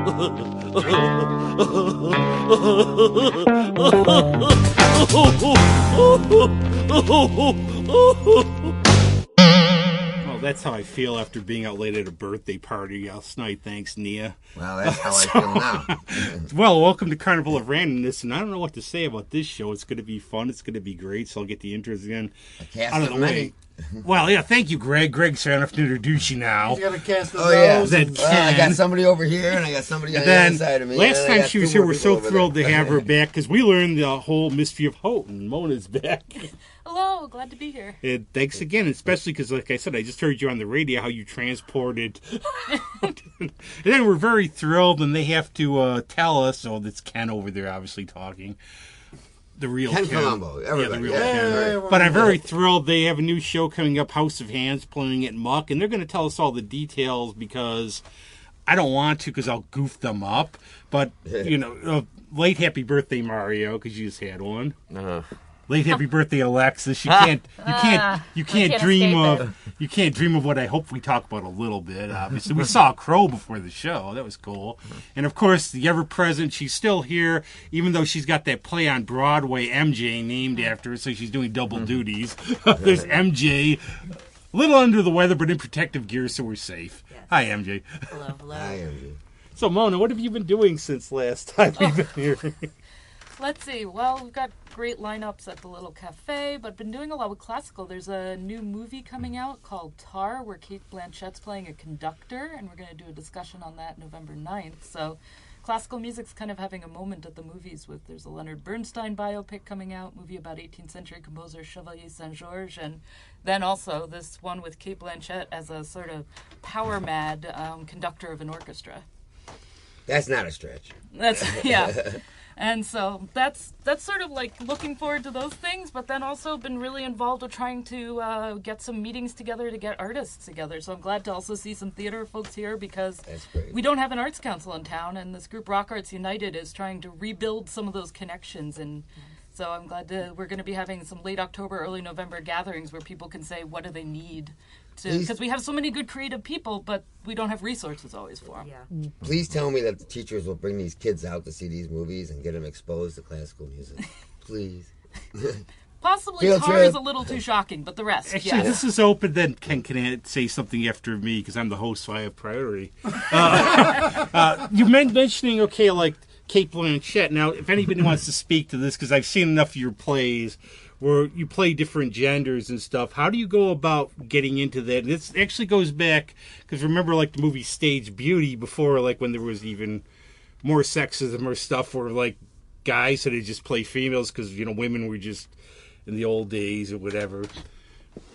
Well, that's how I feel after being out late at a birthday party last night. Thanks, Nia. Well, that's how I feel now. Well, welcome to Carnival of Randomness, and I don't know what to say about this show. It's going to be fun. It's going to be great, so I'll get the intros again out of the way. Well, yeah, thank you, Greg. Greg's here. I don't have to introduce you now. He's got to cast the I got somebody over here, and I got somebody on the other side of me. Last time she was here, we're so thrilled to have her back, because we learned the whole mystery of Houghton. Mona's back. Hello, glad to be here. And thanks again, especially because, like I said, I just heard you on the radio how you transported. And then we're very thrilled, and they have to tell us, oh, that's Ken over there obviously talking. The real Ken. Colombo. Everybody. Yeah, the real Ken. But I'm very thrilled. They have a new show coming up, House of Hands, playing at Muck, and they're going to tell us all the details because I don't want to because I'll goof them up. But, you know, late happy birthday, Mario, because you just had one. Late happy birthday, Alexis. You can't dream of what I hope we talk about a little bit. Obviously, we saw a crow before the show. That was cool. And of course, the ever present. She's still here, even though she's got that play on Broadway, MJ, named after her. So she's doing double duties. There's MJ, a little under the weather, but in protective gear, so we're safe. Yes. Hi, MJ. Hello. Hi, MJ. So Mona, what have you been doing since last time we've been here? Let's see. Well, we've got great lineups at the little cafe, but been doing a lot with classical. There's a new movie coming out called Tar, where Kate Blanchett's playing a conductor, and we're going to do a discussion on that November 9th. So classical music's kind of having a moment at the movies with, there's a Leonard Bernstein biopic coming out, movie about 18th century composer Chevalier Saint-Georges, and then also this one with Kate Blanchett as a sort of power-mad conductor of an orchestra. That's not a stretch. Yeah. And so that's sort of like looking forward to those things, but then also been really involved with trying to get some meetings together to get artists together. So I'm glad to also see some theater folks here because we don't have an arts council in town, and this group Rock Arts United is trying to rebuild some of those connections. And so I'm glad we're going to be having some late October, early November gatherings where people can say what do they need. Because we have so many good creative people, but we don't have resources always for them. Yeah. Please tell me that the teachers will bring these kids out to see these movies and get them exposed to classical music. Please. Possibly Tar is a little too shocking, but the rest, Actually, this is open. Then Ken can say something after me because I'm the host, so I have priority. You mentioning, like Kate Blanchett. Now, if anybody wants to speak to this, because I've seen enough of your plays where you play different genders and stuff, how do you go about getting into that? And this actually goes back, because remember, like, the movie Stage Beauty before, like, when there was even more sexism or stuff where, like, guys had to just play females because, you know, women were just in the old days or whatever.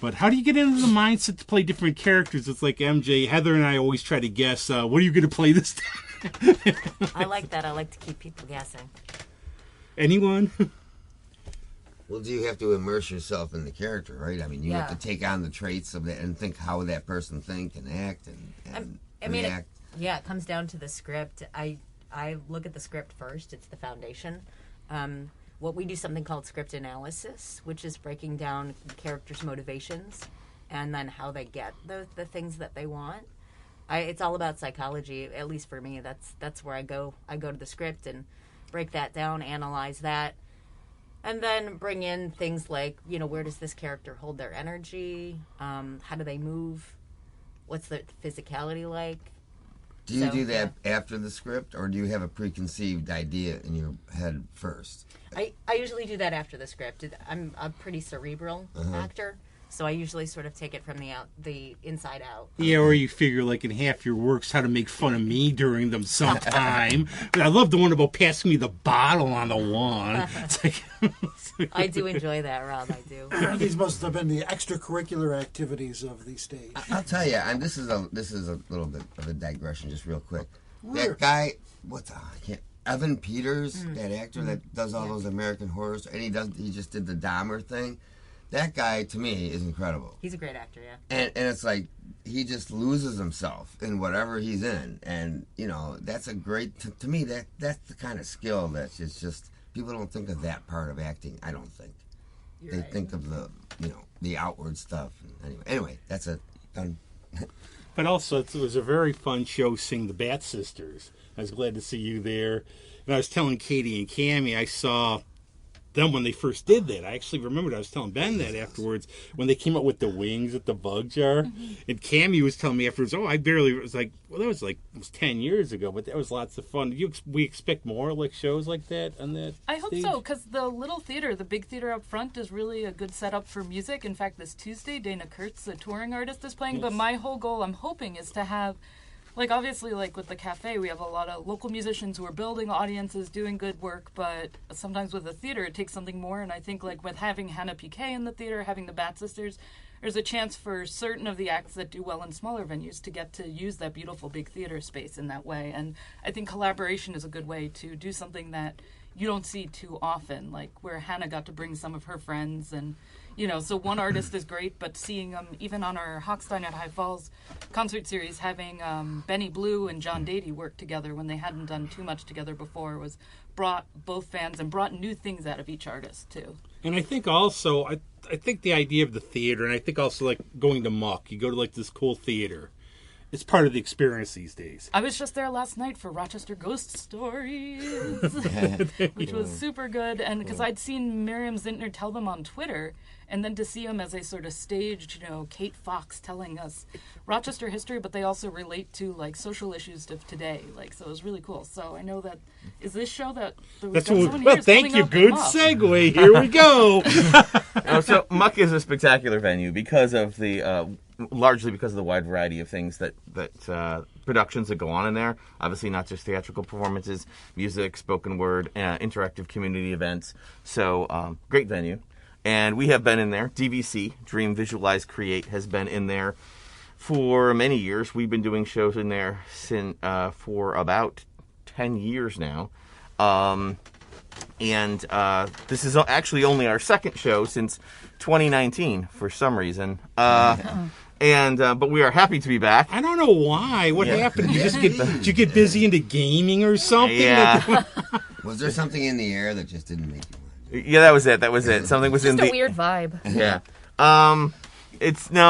But how do you get into the mindset to play different characters? It's like MJ, Heather and I always try to guess, what are you going to play this time? I like that. I like to keep people guessing. Anyone? Well, do you have to immerse yourself in the character, right? I mean, you have to take on the traits of that and think how that person think and act and react. It comes down to the script. I look at the script first. It's the foundation. We do something called script analysis, which is breaking down characters' motivations and then how they get the things that they want. It's all about psychology, at least for me. That's where I go. I go to the script and break that down, analyze that. And then bring in things like, you know, where does this character hold their energy? How do they move? What's their physicality like? Do you do that after the script, or do you have a preconceived idea in your head first? I usually do that after the script. I'm a pretty cerebral actor, so I usually sort of take it from the inside out. Yeah, or you figure like in half your works how to make fun of me during them sometime. I love the one about passing me the bottle on the lawn. I do enjoy that, Rob. I do. These must have been the extracurricular activities of the stage. I'll tell you, and this is a little bit of a digression, just real quick. That guy, Evan Peters, that actor that does all those American horrors, and he just did the Dahmer thing. That guy, to me, is incredible. He's a great actor, yeah. And it's like, he just loses himself in whatever he's in. And, you know, that's a great, to me, that's the kind of skill that's just, people don't think of that part of acting, I don't think. They think of the outward stuff. Anyway, that's it. Done. But also, it was a very fun show seeing the Bat Sisters. I was glad to see you there. And I was telling Katie and Cammie, I saw them when they first did that. I actually remembered, I was telling Ben that afterwards, when they came up with the wings at the bug jar. And Cammie was telling me afterwards, I barely, it was like, well, that was like almost 10 years ago, but that was lots of fun. We expect more like shows like that on that I hope stage? so, because the little theater, the big theater up front, is really a good setup for music. In fact, this Tuesday, Dana Kurtz, the touring artist, is playing. Yes. But my whole goal, I'm hoping, is to have, like, obviously, like with the cafe, we have a lot of local musicians who are building audiences, doing good work, but sometimes with the theater, it takes something more. And I think, like, with having Hannah Piquet in the theater, having the Bat Sisters, there's a chance for certain of the acts that do well in smaller venues to get to use that beautiful big theater space in that way. And I think collaboration is a good way to do something that you don't see too often, like where Hannah got to bring some of her friends. And, you know, so one artist is great, but seeing them, even on our Hochstein at High Falls concert series, having Benny Blue and John Dady work together when they hadn't done too much together before was brought both fans and brought new things out of each artist, too. And I think also, I think the idea of the theater, and I think also like going to Muck, you go to like this cool theater. It's part of the experience these days. I was just there last night for Rochester Ghost Stories, which was super good. And because I'd seen Miriam Zintner tell them on Twitter, and then to see them as a sort of staged, you know, Kate Fox telling us Rochester history, but they also relate to like social issues of today. Like, so it was really cool. So I know that is this show that that's what. Well, thank you. Good segue. Here we go. So Muck is a spectacular venue because of the. Largely because of the wide variety of things that productions that go on in there. Obviously, not just theatrical performances, music, spoken word, interactive community events. So, great venue. And we have been in there. DVC, Dream, Visualize, Create, has been in there for many years. We've been doing shows in there for about 10 years now. And this is actually only our second show since 2019 for some reason. But we are happy to be back. I don't know why. What happened? Did you get busy into gaming or something? Yeah. Was there something in the air that just didn't make you want? Yeah, that was it. Something was in the... Just a weird vibe. Yeah.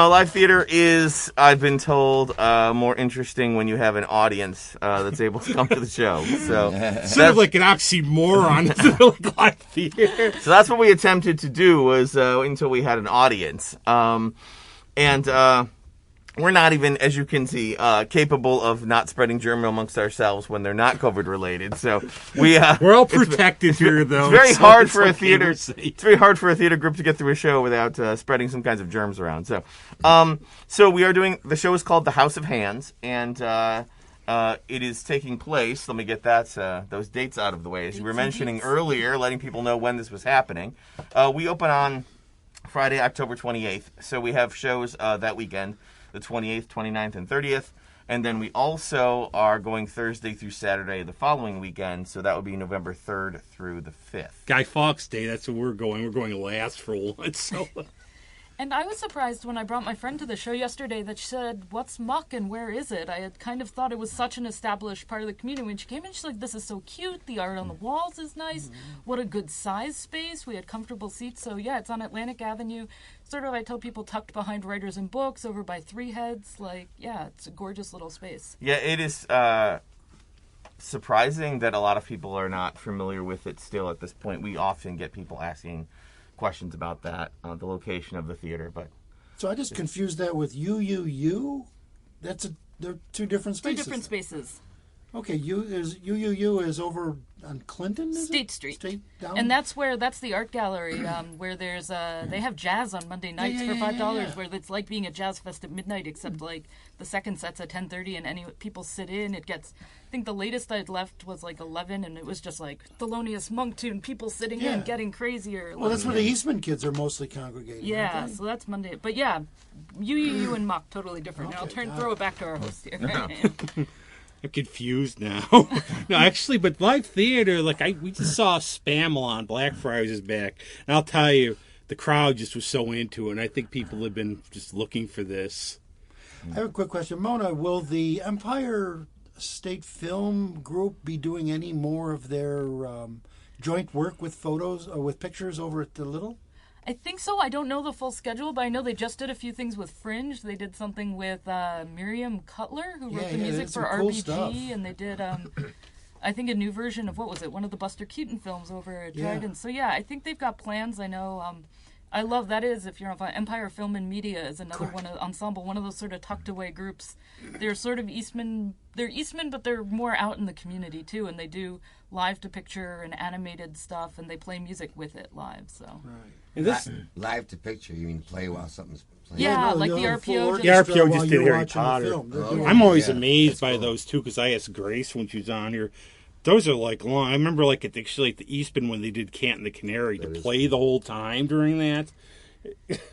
Live theater is, I've been told, more interesting when you have an audience that's able to come to the show. So sort of like an oxymoron, like live theater. So that's what we attempted to do was until we had an audience. We're not even, as you can see, capable of not spreading germ amongst ourselves when they're not COVID related. So we're all protected here, though. It's very hard for a theater. It's very hard for a theater group to get through a show without spreading some kinds of germs around. So we are doing. The show is called The House of Hands, and it is taking place. Let me get those dates out of the way. As you were mentioning earlier, letting people know when this was happening. We open on Friday, October 28th. So we have shows that weekend. The 28th, 29th, and 30th. And then we also are going Thursday through Saturday the following weekend, so that would be November 3rd through the 5th. Guy Fawkes Day, that's where we're going. We're going last for once. So. And I was surprised when I brought my friend to the show yesterday that she said, "What's Muck and where is it?" I had kind of thought it was such an established part of the community. When she came in, she's like, "This is so cute. The art on the walls is nice. What a good size space. We had comfortable seats." So yeah, it's on Atlantic Avenue. Sort of, I tell people, tucked behind Writers and Books, over by Three Heads. Like, yeah, it's a gorgeous little space. Yeah, it is surprising that a lot of people are not familiar with it still at this point. We often get people asking questions about that, the location of the theater, but so I just confused that with UUU. They're two different spaces. Two different spaces. Okay, UUU is over on Clinton, is State it? Street. State down? And that's the art gallery where there's they have jazz on Monday nights for $5, where it's like being at Jazz Fest at midnight, except like the second set's at 10:30 and people sit in. It gets, I think the latest I'd left was like 11, and it was just like Thelonious Monk tune, people sitting in, getting crazier. Well, that's where the Eastman kids are mostly congregating. Yeah, so that's Monday. But yeah, UUU and Muck, totally different. Okay, I'll throw it back to our host here. I'm confused now. No, actually, but live theater, we just saw Spamalot. Black Friars is back. And I'll tell you, the crowd just was so into it, and I think people have been just looking for this. I have a quick question. Mona, will the Empire State Film Group be doing any more of their joint work with photos or with pictures over at the Little? I think so. I don't know the full schedule, but I know they just did a few things with Fringe. They did something with Miriam Cutler, who wrote the music for cool RBG, stuff. And they did, I think, a new version of, what was it, one of the Buster Keaton films over at Dryden. So yeah, I think they've got plans. I know. I love that is, if you're on Empire Film and Media is another one ensemble, one of those sort of tucked away groups. They're sort of Eastman, but they're more out in the community too, and they do live to picture and animated stuff, and they play music with it live. So Right. Live to picture, you mean play while something's playing? Yeah, no, like you the know, full RPO. orchestra The RPO while just you're did Harry watching the Potter. film. They're Oh, doing I'm always Yeah, amazed that's by cool. those too, because I asked Grace when she was on here. Those are like long. I remember like at the Eastman when they did Canton the Canary to play the whole time during that.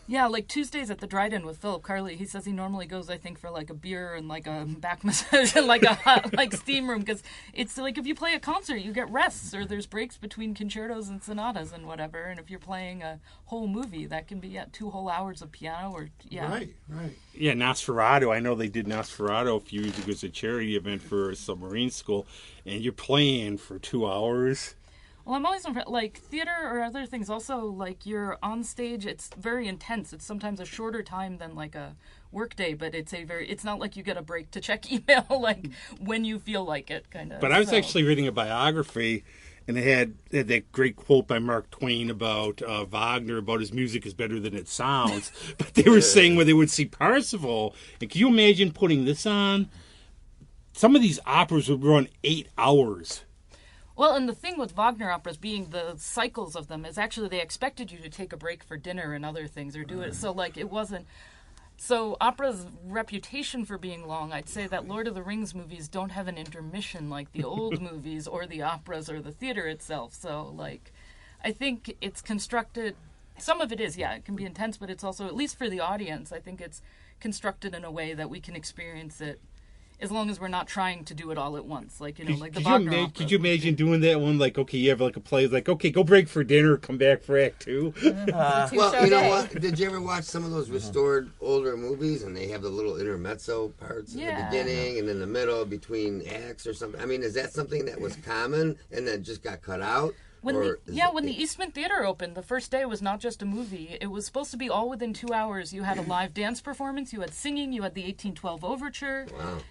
Yeah, like Tuesdays at the Dryden with Philip Carley. He says he normally goes, I think, for like a beer and like a back massage and like a hot, like steam room, because it's like if you play a concert, you get rests or there's breaks between concertos and sonatas and whatever. And if you're playing a whole movie, that can be 2 whole hours of piano or Right. Yeah, Nosferatu. I know they did Nosferatu a few years ago as a charity event for a submarine school, and you're playing for 2 hours. Well, I'm always like theater or other things. Also, like you're on stage, it's very intense. It's sometimes a shorter time than like a work day, but it's not like you get a break to check email like when you feel like it, kind of. But I was actually reading a biography, and it had that great quote by Mark Twain about Wagner about his music is better than it sounds. But they were saying when they would see Parsifal, and can you imagine putting this on? Some of these operas would run 8 hours. Well, and the thing with Wagner operas being the cycles of them is actually they expected you to take a break for dinner and other things or do it. So, like, it wasn't. So, opera's reputation for being long, I'd say that Lord of the Rings movies don't have an intermission like the old movies or the operas or the theater itself. So, like, I think it's constructed. Some of it is, it can be intense, but it's also, at least for the audience, I think it's constructed in a way that we can experience it. As long as we're not trying to do it all at once, like like the Wagner opera. Could you imagine doing that one? Like, okay, you have like a play, like, okay, go break for dinner, come back for Act 2. Well, you know what? Did you ever watch some of those restored older movies, and they have the little intermezzo parts in the beginning and in the middle between acts or something? I mean, is that something that was common and then just got cut out? When the Eastman Theater opened, the first day was not just a movie. It was supposed to be all within 2 hours. You had a live dance performance, you had singing, you had the 1812 Overture,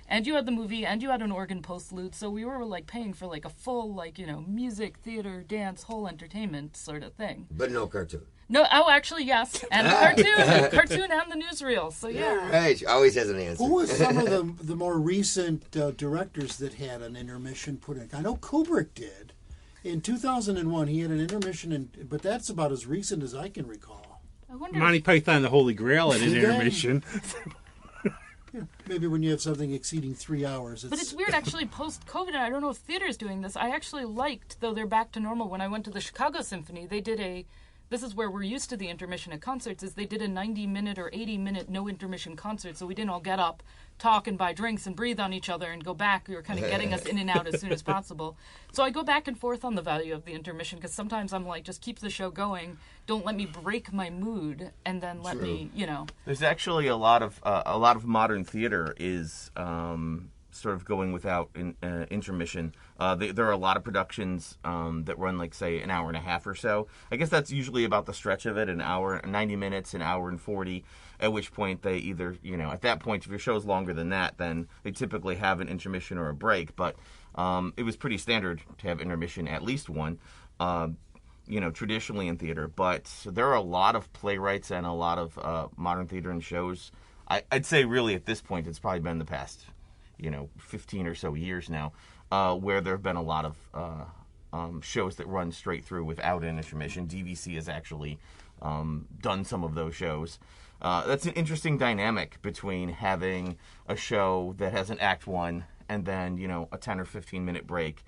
and you had the movie, and you had an organ postlude. So we were like paying for like a full music, theater, dance, whole entertainment sort of thing. But no cartoon. No, actually, yes, and the cartoon and the newsreel. So yeah. Right, she always has an answer. Who was some of the more recent directors that had an intermission put in? I know Kubrick did. In 2001, he had an intermission, but that's about as recent as I can recall. I wonder. Monty Python, the Holy Grail at an intermission. Maybe when you have something exceeding 3 hours. But it's weird, actually, post-COVID, and I don't know if theater's doing this. I actually liked, though they're back to normal, when I went to the Chicago Symphony, they did this is where we're used to the intermission at concerts, is they did a 90-minute or 80-minute no-intermission concert, so we didn't all get up, talk and buy drinks and breathe on each other and go back. We were kind of getting us in and out as soon as possible. So I go back and forth on the value of the intermission, because sometimes I'm like, just keep the show going, don't let me break my mood, and then let me, There's actually a lot of modern theater is sort of going without intermission. There are a lot of productions that run, like, say, an hour and a half or so. I guess that's usually about the stretch of it, an hour, 90 minutes, an hour and 40, at which point they either, at that point, if your show's longer than that, then they typically have an intermission or a break. But it was pretty standard to have intermission, at least one, traditionally in theater. But there are a lot of playwrights and a lot of modern theater and shows. I'd say really at this point it's probably been the past 15 or so years now, where there have been a lot of shows that run straight through without an intermission. DVC has actually done some of those shows. That's an interesting dynamic between having a show that has an act one and then, a 10 or 15 minute break,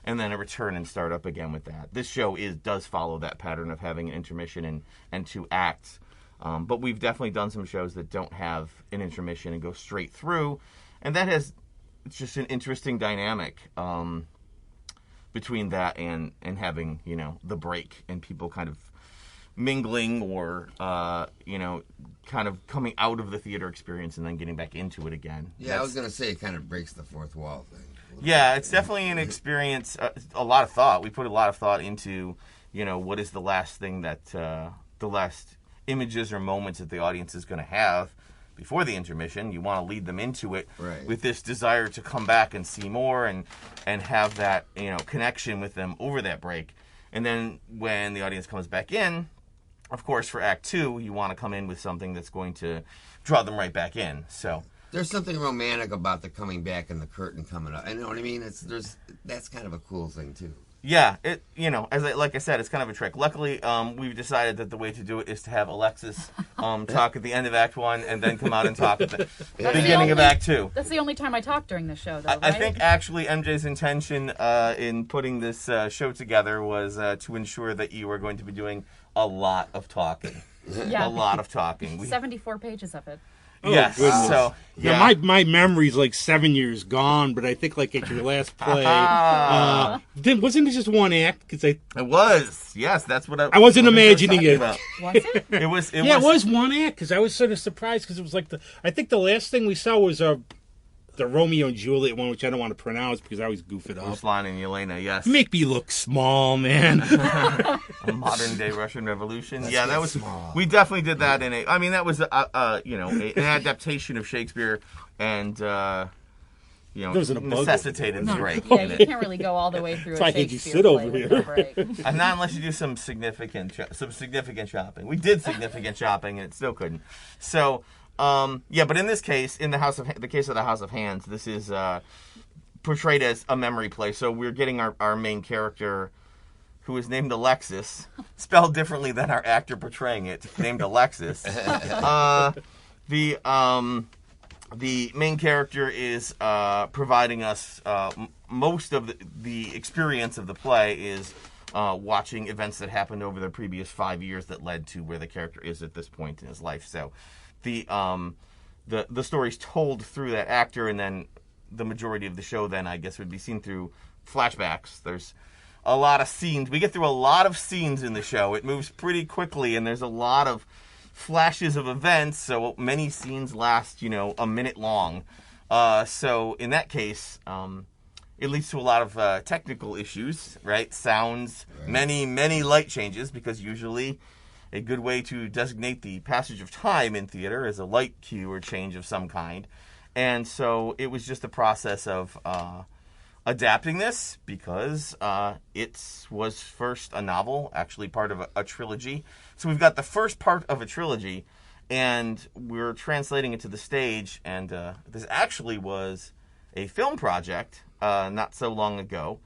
and then a return and start up again with that. This show does follow that pattern of having an intermission and 2 acts. But we've definitely done some shows that don't have an intermission and go straight through. And it's just an interesting dynamic between that and having, the break and people kind of mingling or, kind of coming out of the theater experience and then getting back into it again. Yeah, I was going to say it kind of breaks the fourth wall thing. Yeah, it's definitely an experience, a lot of thought. We put a lot of thought into, what is the last thing that the last images or moments that the audience is going to have before the intermission. You want to lead them into it with this desire to come back and see more and have that, connection with them over that break. And then when the audience comes back in, of course, for Act 2, you want to come in with something that's going to draw them right back in. So there's something romantic about the coming back and the curtain coming up. You know what I mean? That's kind of a cool thing too. Yeah, like I said, it's kind of a trick. Luckily, we've decided that the way to do it is to have Alexis talk at the end of Act 1 and then come out and talk at the beginning of Act 2. That's the only time I talk during the show, though, right? I think actually MJ's intention in putting this show together was to ensure that you are going to be doing a lot of talking. Yeah. A lot of talking. 74 pages of it. Yes. Goodness. So yeah, my memory's like 7 years gone, but I think like at your last play, wasn't it just one act? Because it was. Yes, that's what I wasn't imagining it. Was it? It was. It was one act because I was sort of surprised because it was like I think the last thing we saw was the Romeo and Juliet one, which I don't want to pronounce because I always goof it up. Ruslan and Yelena, yes. You make me look small, man. A modern day Russian Revolution. That was small. We definitely did that that was an adaptation of Shakespeare, and necessitated the break. Yeah, you can't really go all the way through. That's why I think you sit over here. And not unless you do some significant shopping. We did significant shopping, and it still couldn't. So. But in this case, in the case of the House of Hands, this is portrayed as a memory play. So we're getting our main character, who is named Alexis, spelled differently than our actor portraying it, named Alexis. The main character is providing us most of the experience of the play is watching events that happened over the previous 5 years that led to where the character is at this point in his life. So. The story's told through that actor, and then the majority of the show then I guess would be seen through flashbacks. There's a lot of scenes. We get through a lot of scenes in the show. It moves pretty quickly, and there's a lot of flashes of events, so many scenes last, a minute long. So in that case, it leads to a lot of technical issues, right? Sounds, many light changes, because usually a good way to designate the passage of time in theater is a light cue or change of some kind. And so it was just a process of adapting this, because it was first a novel, actually part of a trilogy. So we've got the first part of a trilogy, and we're translating it to the stage. And this actually was a film project not so long ago.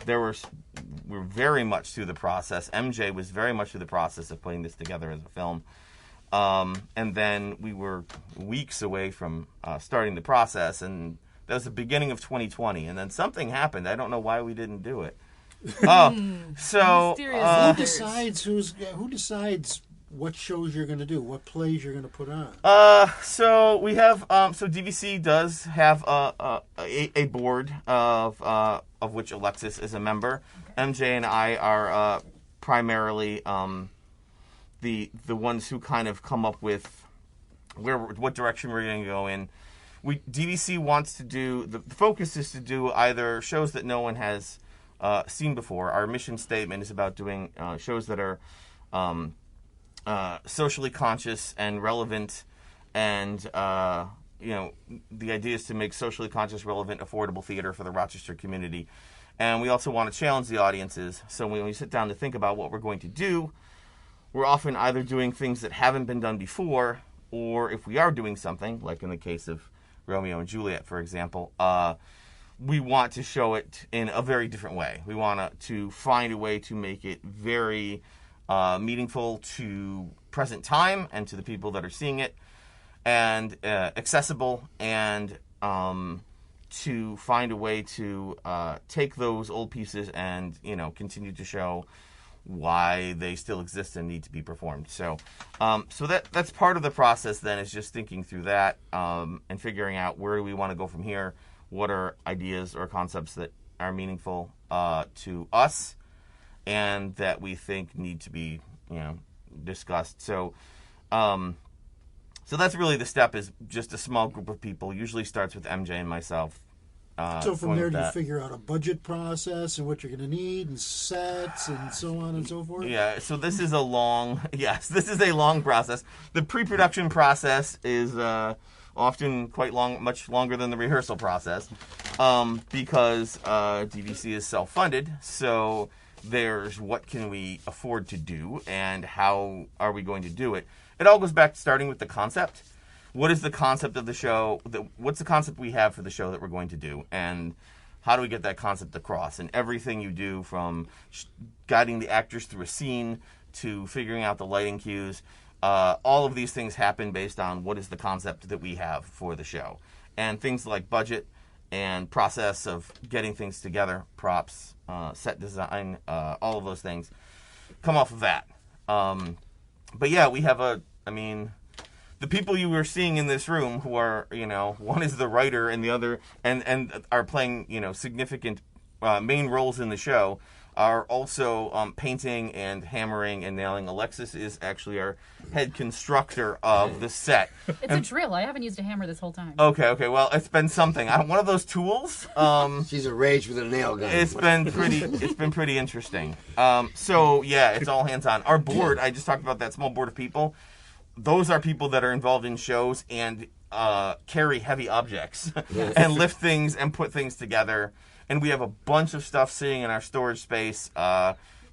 We're very much through the process. MJ was very much through the process of putting this together as a film. And then we were weeks away from starting the process, and that was the beginning of 2020. And then something happened. I don't know why we didn't do it. So who decides what shows you're going to do, what plays you're going to put on? So we have DVC does have a board of which Alexis is a member. MJ and I are primarily the ones who kind of come up with what direction we're going to go in. DVC wants to do, the focus is to do either shows that no one has seen before. Our mission statement is about doing shows that are socially conscious and relevant, and the idea is to make socially conscious, relevant, affordable theater for the Rochester community. And we also want to challenge the audiences. So when we sit down to think about what we're going to do, we're often either doing things that haven't been done before, or if we are doing something, like in the case of Romeo and Juliet, for example, we want to show it in a very different way. We want to find a way to make it very meaningful to present time and to the people that are seeing it, and accessible, and to find a way to take those old pieces and continue to show why they still exist and need to be performed. So that's part of the process then, is just thinking through that and figuring out where do we want to go from here, what are ideas or concepts that are meaningful to us and that we think need to be discussed. So that's really the step, is just a small group of people. Usually starts with MJ and myself, So from going there, with do you that. figure out a budget process and what you're going to need and sets and so on and so forth? Yeah, so this is a long process. The pre-production process is often quite long, much longer than the rehearsal process, because DVC is self-funded. So there's what can we afford to do and how are we going to do it. It all goes back to starting with the concept. What is the concept of the show? What's the concept we have for the show that we're going to do? And how do we get that concept across? And everything you do, from guiding the actors through a scene to figuring out the lighting cues, all of these things happen based on what is the concept that we have for the show. And things like budget and process of getting things together, props, set design, all of those things come off of that. But yeah, we have the people you were seeing in this room who are, one is the writer and the other, and are playing, significant main roles in the show, are also painting and hammering and nailing. Alexis is actually our head constructor of the set. It's a drill. I haven't used a hammer this whole time. Okay. Well, it's been something. One of those tools. She's a rage with a nail gun. It's been pretty interesting. So yeah, it's all hands on. Our board. I just talked about that small board of people. Those are people that are involved in shows and carry heavy objects and lift things and put things together. And we have a bunch of stuff sitting in our storage space,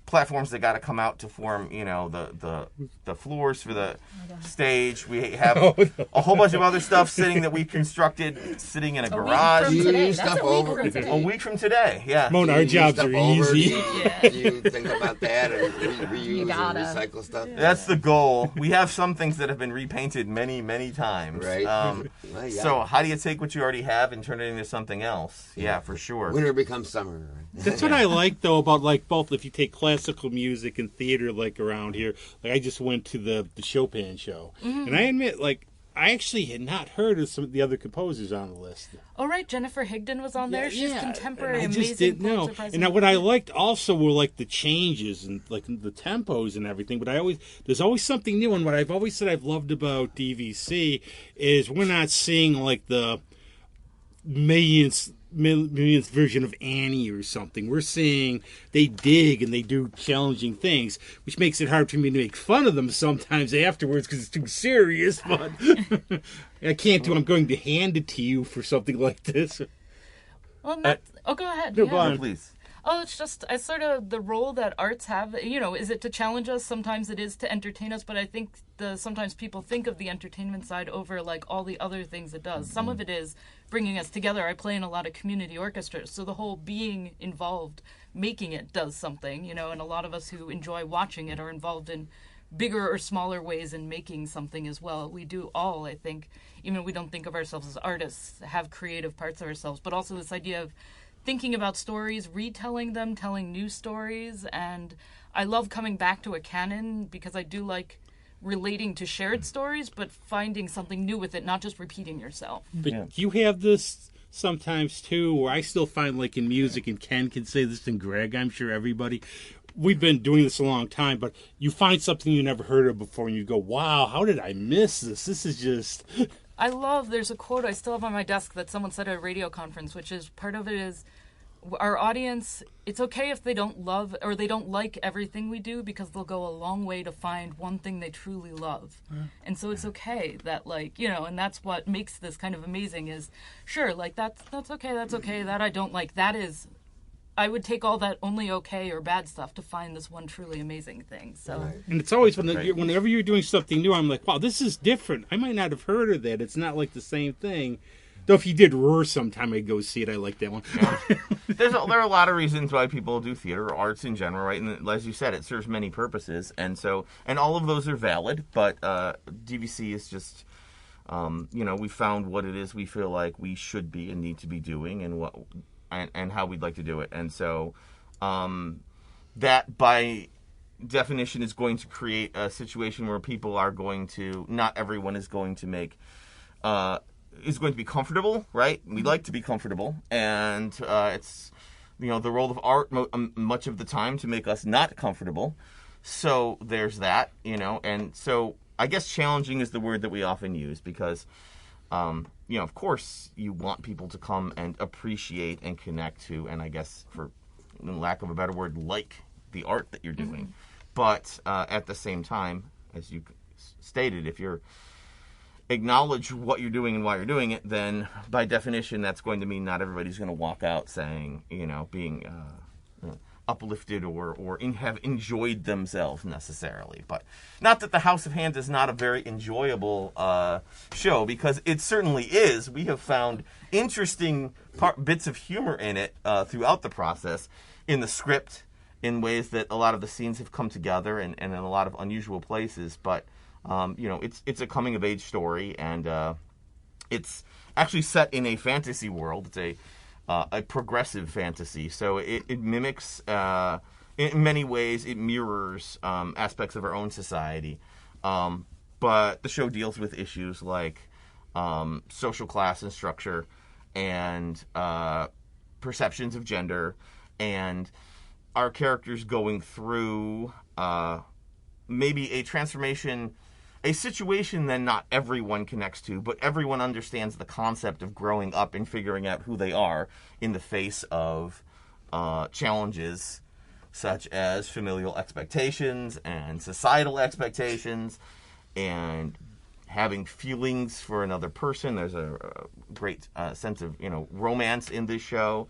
platforms that got to come out to form, the floors for the stage. We have a whole bunch of other stuff sitting that we constructed, sitting in a garage. Week from today. Use That's stuff a week over. from today. A week from today, yeah. Mon, our jobs are easy. Do you think about that and reuse and gotta. recycle stuff? That's the goal. We have some things that have been repainted many, many times. Right. Well, yeah. So how do you take what you already have and turn it into something else? Yeah, for sure. Winter becomes summer. Right? That's what I like, though, about both. If you take classical music and theater, around here, I just went to the Chopin show, and I admit, I actually had not heard of some of the other composers on the list. Oh, right. Jennifer Higdon was on there. She's contemporary, and I amazing. just didn't know. Pulitzer Prize And now what I liked also were the changes and the tempos and everything. But there's always something new. And what I've always said I've loved about DVC is we're not seeing the millionth version of Annie or something. We're seeing they dig and they do challenging things, which makes it hard for me to make fun of them sometimes afterwards because it's too serious. But I can't do. I'm going to hand it to you for something like this. Well, go ahead. No, yeah. go on. Please. Oh, it's just the role that arts have. Is it to challenge us? Sometimes it is to entertain us, but I think sometimes people think of the entertainment side over all the other things it does. Some of it is bringing us together. I play in a lot of community orchestras, so the whole being involved, making it does something. And a lot of us who enjoy watching it are involved in bigger or smaller ways in making something as well. We do all, I think, even if we don't think of ourselves as artists, have creative parts of ourselves, but also this idea of thinking about stories, retelling them, telling new stories, and I love coming back to a canon because I do like relating to shared stories, but finding something new with it, not just repeating yourself. But you have this sometimes too, where I still find in music, and Ken can say this, and Greg, I'm sure everybody, we've been doing this a long time, but you find something you never heard of before and you go, wow, how did I miss this? This is just... There's a quote I still have on my desk that someone said at a radio conference, which is, part of it is, our audience, it's okay if they don't love or they don't like everything we do, because they'll go a long way to find one thing they truly love. And so it's okay that and that's what makes this kind of amazing is, sure, that's okay, that I don't like, that is, I would take all that only okay or bad stuff to find this one truly amazing thing. So, and it's always whenever you're doing something new, I'm like, wow, this is different. I might not have heard of that. It's not the same thing. Though if you did Roar sometime, I'd go see it. I like that one. There are a lot of reasons why people do theater or arts in general, right? And as you said, it serves many purposes, and all of those are valid. But DVC is just, we found what it is we feel like we should be and need to be doing, and how we'd like to do it, and so that by definition is going to create a situation where people are going to, not everyone is going to make. Is going to be comfortable, right? We like to be comfortable, and it's the role of art much of the time to make us not comfortable. So there's that, and so I guess challenging is the word that we often use, because of course, you want people to come and appreciate and connect to, and I guess, for lack of a better word, like the art that you're doing. But at the same time, as you stated, if you're acknowledge what you're doing and why you're doing it, then by definition, that's going to mean not everybody's going to walk out saying, being uplifted or have enjoyed themselves necessarily. But not that the House of Hands is not a very enjoyable show, because it certainly is. We have found interesting bits of humor in it throughout the process, in the script, in ways that a lot of the scenes have come together and in a lot of unusual places. But it's a coming of age story, and it's actually set in a fantasy world. It's a progressive fantasy, so it mimics, in many ways, it mirrors aspects of our own society. But the show deals with issues like social class and structure, and perceptions of gender, and our characters going through maybe a transformation, a situation that not everyone connects to, but everyone understands the concept of growing up and figuring out who they are in the face of challenges such as familial expectations and societal expectations and having feelings for another person. There's a great sense of, romance in this show.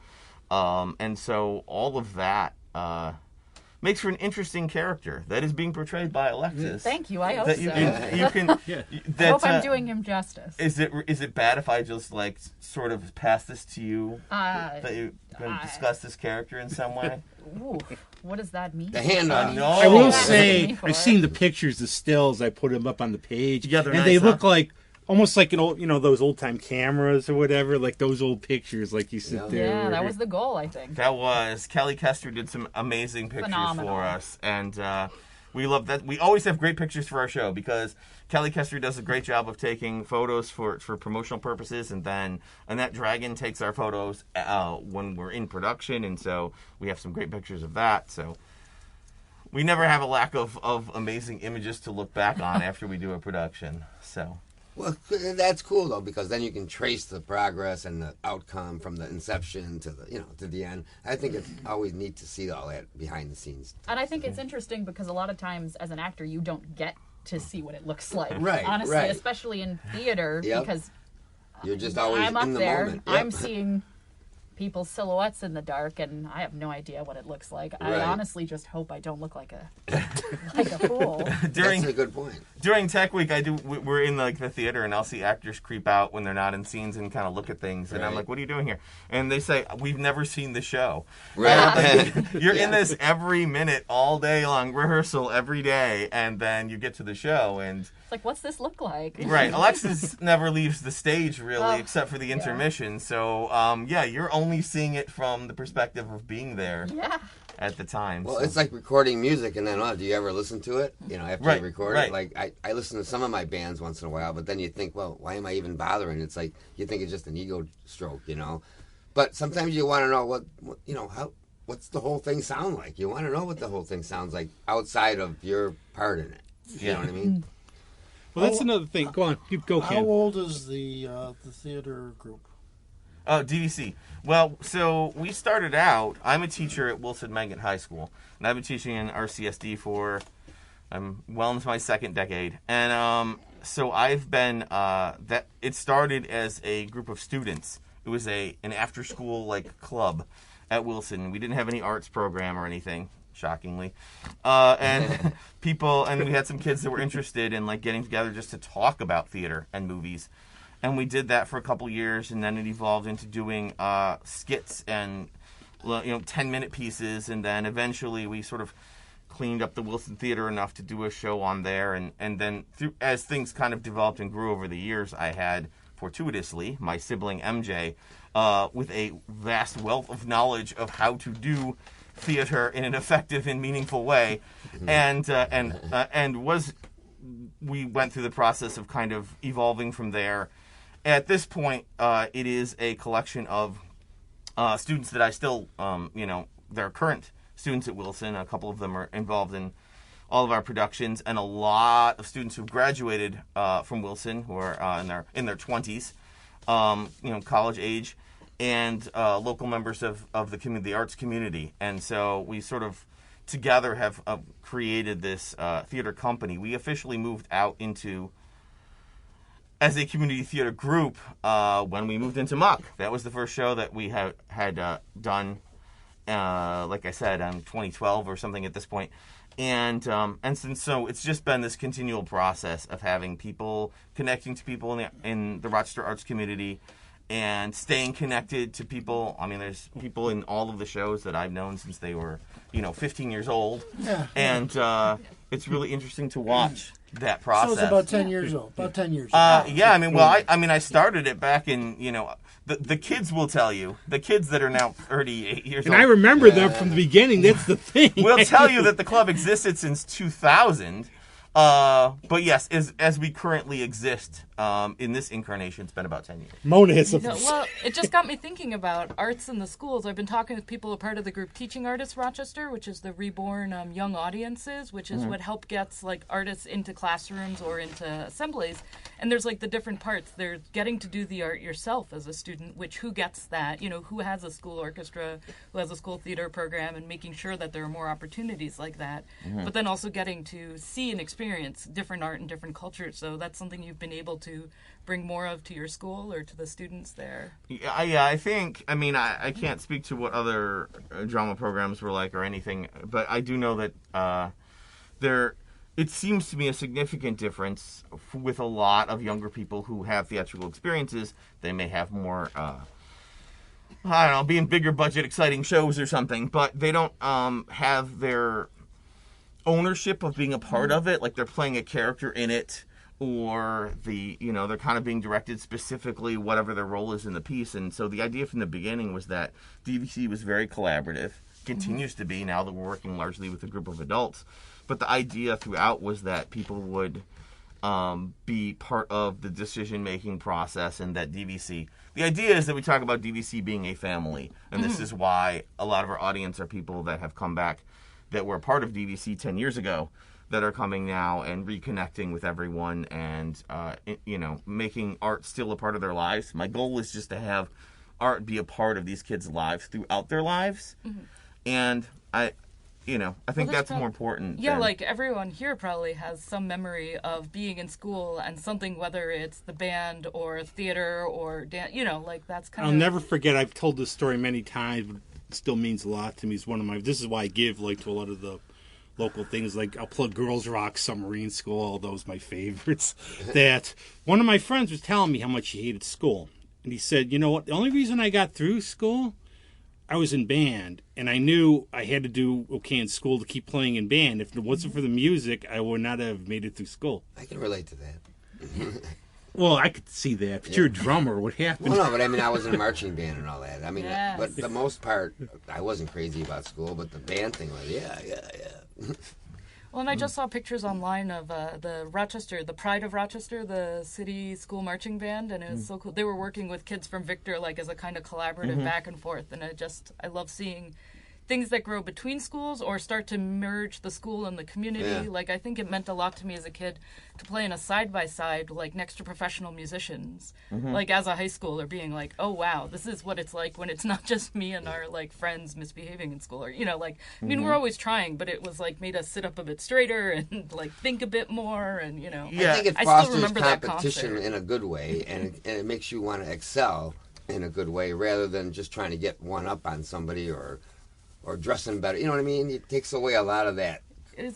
And so all of that makes for an interesting character that is being portrayed by Alexis. Thank you. I hope that so. You can I hope I'm doing him justice. Is it bad if I just sort of pass this to you? That you're going to discuss this character in some way? Ooh, what does that mean? The hand on you. No. I will say, I've seen the pictures, the stills. I put them up on the page, Yeah, they're and nice, they look huh? like almost like an old, those old time cameras or whatever, like those old pictures, like you sit there. Yeah, that was the goal, I think. That was. Kelly Kester did some amazing pictures Phenomenal. for us, and we love that. We always have great pictures for our show because Kelly Kester does a great job of taking photos for promotional purposes, and then Annette Dragon takes our photos when we're in production, and so we have some great pictures of that. So we never have a lack of amazing images to look back on after we do a production. So. Well, that's cool though, because then you can trace the progress and the outcome from the inception to the to the end. I think it's always neat to see all that behind the scenes. And I think it's interesting because a lot of times as an actor you don't get to see what it looks like. Right, Honestly, right. especially in theater, Yep. because You're just always I'm up in the there. moment. Yep. I'm seeing people's silhouettes in the dark, and I have no idea what it looks like. Right. I honestly just hope I don't look like a fool. During That's a good point. During Tech Week, we're in the theater, and I'll see actors creep out when they're not in scenes and kind of look at things, and I'm Right. like, "What are you doing here?" And they say, "We've never seen the show." Right. You're in Yeah. this every minute, all day long, rehearsal every day, and then you get to the show, and It's like, what's this look like? right, Alexis never leaves the stage really, Oh, except for the intermission. So, you're only seeing it from the perspective of being there Yeah. at the time. Well, so. it's like recording music, and then, do you ever listen to it? After Right, you record right. it? Like, I listen to some of my bands once in a while, but then you think, well, why am I even bothering? It's like, you think it's just an ego stroke, But sometimes you want to know what's the whole thing sound like? You want to know what the whole thing sounds like outside of your part in it. You know what I mean? Well, that's another thing. Go on, go, How Ken. old is the theater group? Oh, DVC. Well, so we started out, I'm a teacher at Wilson Magnet High School, and I've been teaching in RCSD for, I'm well into my second decade. And so I've been, it started as a group of students. It was an after-school, club at Wilson. We didn't have any arts program or anything, shockingly. And we had some kids that were interested in, getting together just to talk about theater and movies. And we did that for a couple years, and then it evolved into doing skits and 10-minute pieces, and then eventually we sort of cleaned up the Wilson Theater enough to do a show on there, and then as things kind of developed and grew over the years, I had fortuitously my sibling MJ with a vast wealth of knowledge of how to do theater in an effective and meaningful way, we went through the process of kind of evolving from there. At this point, it is a collection of students that I still, they're current students at Wilson. A couple of them are involved in all of our productions, and a lot of students who've graduated from Wilson who are in their 20s. college age, and local members of the community, the arts community. And so we sort of together have created this theater company. We officially moved out into as a community theater group when we moved into Muck. That was the first show that we had done. Like I said, 2012 or something at this point. And since so it's just been this continual process of having people connecting to people in the Rochester arts community and staying connected to people. I mean, there's people in all of the shows that I've known since they were, 15 years old. Yeah. And it's really interesting to watch that process. So it's about 10 years old. About 10 years old. Yeah, I started it back in, the kids will tell you, the kids that are now 38 years old. And I remember them from the beginning. That's the thing. Will tell you that the club existed since 2000. But yes, as we currently exist in this incarnation, it's been about 10 years. Mona has something. Well, it just got me thinking about arts in the schools. I've been talking with people a part of the group Teaching Artists Rochester, which is the reborn young audiences, which is what help gets artists into classrooms or into assemblies. And there's the different parts. There's getting to do the art yourself as a student, which who gets that? Who has a school orchestra, who has a school theater program, and making sure that there are more opportunities like that. But then also getting to see and experience different art and different cultures. So that's something you've been able to bring more of to your school or to the students there. Yeah, I think, I can't speak to what other drama programs were like or anything, but I do know that it seems to be a significant difference with a lot of younger people who have theatrical experiences. They may have more, be in bigger budget, exciting shows or something, but they don't have their ownership of being a part of it, like they're playing a character in it, or they're kind of being directed specifically whatever their role is in the piece. And so the idea from the beginning was that DVC was very collaborative, continues to be now that we're working largely with a group of adults. But the idea throughout was that people would be part of the decision-making process, and that DVC... The idea is that we talk about DVC being a family, and this is why a lot of our audience are people that have come back that were a part of DVC 10 years ago that are coming now and reconnecting with everyone and, making art still a part of their lives. My goal is just to have art be a part of these kids' lives throughout their lives. And I think that's more important. Yeah, everyone here probably has some memory of being in school and something, whether it's the band or theater or dance, that's kind of... I'll never forget, I've told this story many times, but it still means a lot to me. It's this is why I give, to a lot of the local things, I'll plug Girls Rock Submarine School, all those my favorites, that one of my friends was telling me how much he hated school. And he said, you know what, the only reason I got through school, I was in band, and I knew I had to do okay in school to keep playing in band. If it wasn't for the music, I would not have made it through school. I can relate to that. Well, I could see that, but you're a drummer. What happened? Well, no, but I was in a marching band and all that. Yes. But the most part, I wasn't crazy about school, but the band thing was, yeah. Well, and I just saw pictures online of the Pride of Rochester, the city school marching band, and it was so cool. They were working with kids from Victor, as a kind of collaborative back and forth, and I love seeing things that grow between schools or start to merge the school and the community. Yeah. I think it meant a lot to me as a kid to play in a side-by-side, next to professional musicians. As a high schooler, being oh, wow, this is what it's like when it's not just me and our, friends misbehaving in school. Or, we're always trying, but it was, made us sit up a bit straighter and, think a bit more and, Yeah. I think it fosters competition in a good way, and it makes you want to excel in a good way rather than just trying to get one up on somebody or dressing better. You know what I mean? It takes away a lot of that. It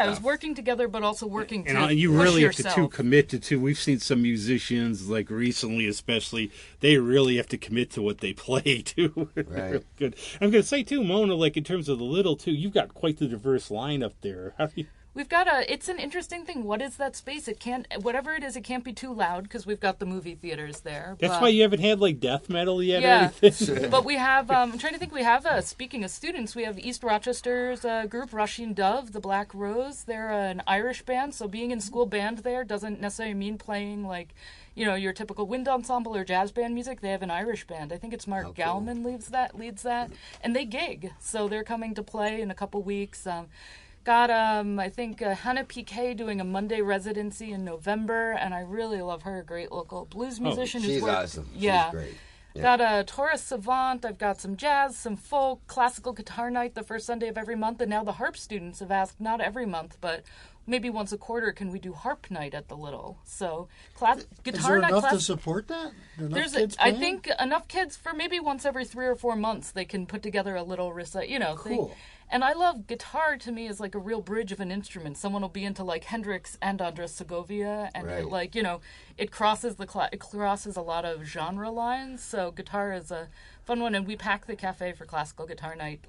was working together, but also working to and you really have to commit to. We've seen some musicians, recently especially, they really have to commit to what they play, too. Right. Really good. I'm going to say, too, Mona, in terms of the little, too, you've got quite the diverse lineup there. How do you... We've got it's an interesting thing. What is that space? It can't, whatever it is, it can't be too loud because we've got the movie theaters there. That's why you haven't had death metal yet or anything? But we have, I'm trying to think, we have, speaking of students, we have East Rochester's group, Rushing Dove, the Black Rose. They're an Irish band, so being in school band there doesn't necessarily mean playing your typical wind ensemble or jazz band music. They have an Irish band. I think it's Mark Gallman leads that, and they gig. So they're coming to play in a couple weeks. Got, I think, Hannah PK doing a Monday residency in November, and I really love her, a great local blues musician. She's who's worked, awesome. Yeah. She's great. Yeah. Got a Taurus Savant. I've got some jazz, some folk, classical guitar night the first Sunday of every month, and now the harp students have asked, not every month, but maybe once a quarter, can we do harp night at the Little? So, guitar Is there night. enough to support that? I think enough kids for maybe once every 3 or 4 months they can put together a little thing. Cool. And I love guitar. To me is like a real bridge of an instrument. Someone will be into like Hendrix and Andres Segovia, and Right. it crosses it crosses a lot of genre lines. So guitar is a fun one, and we pack the cafe for classical guitar night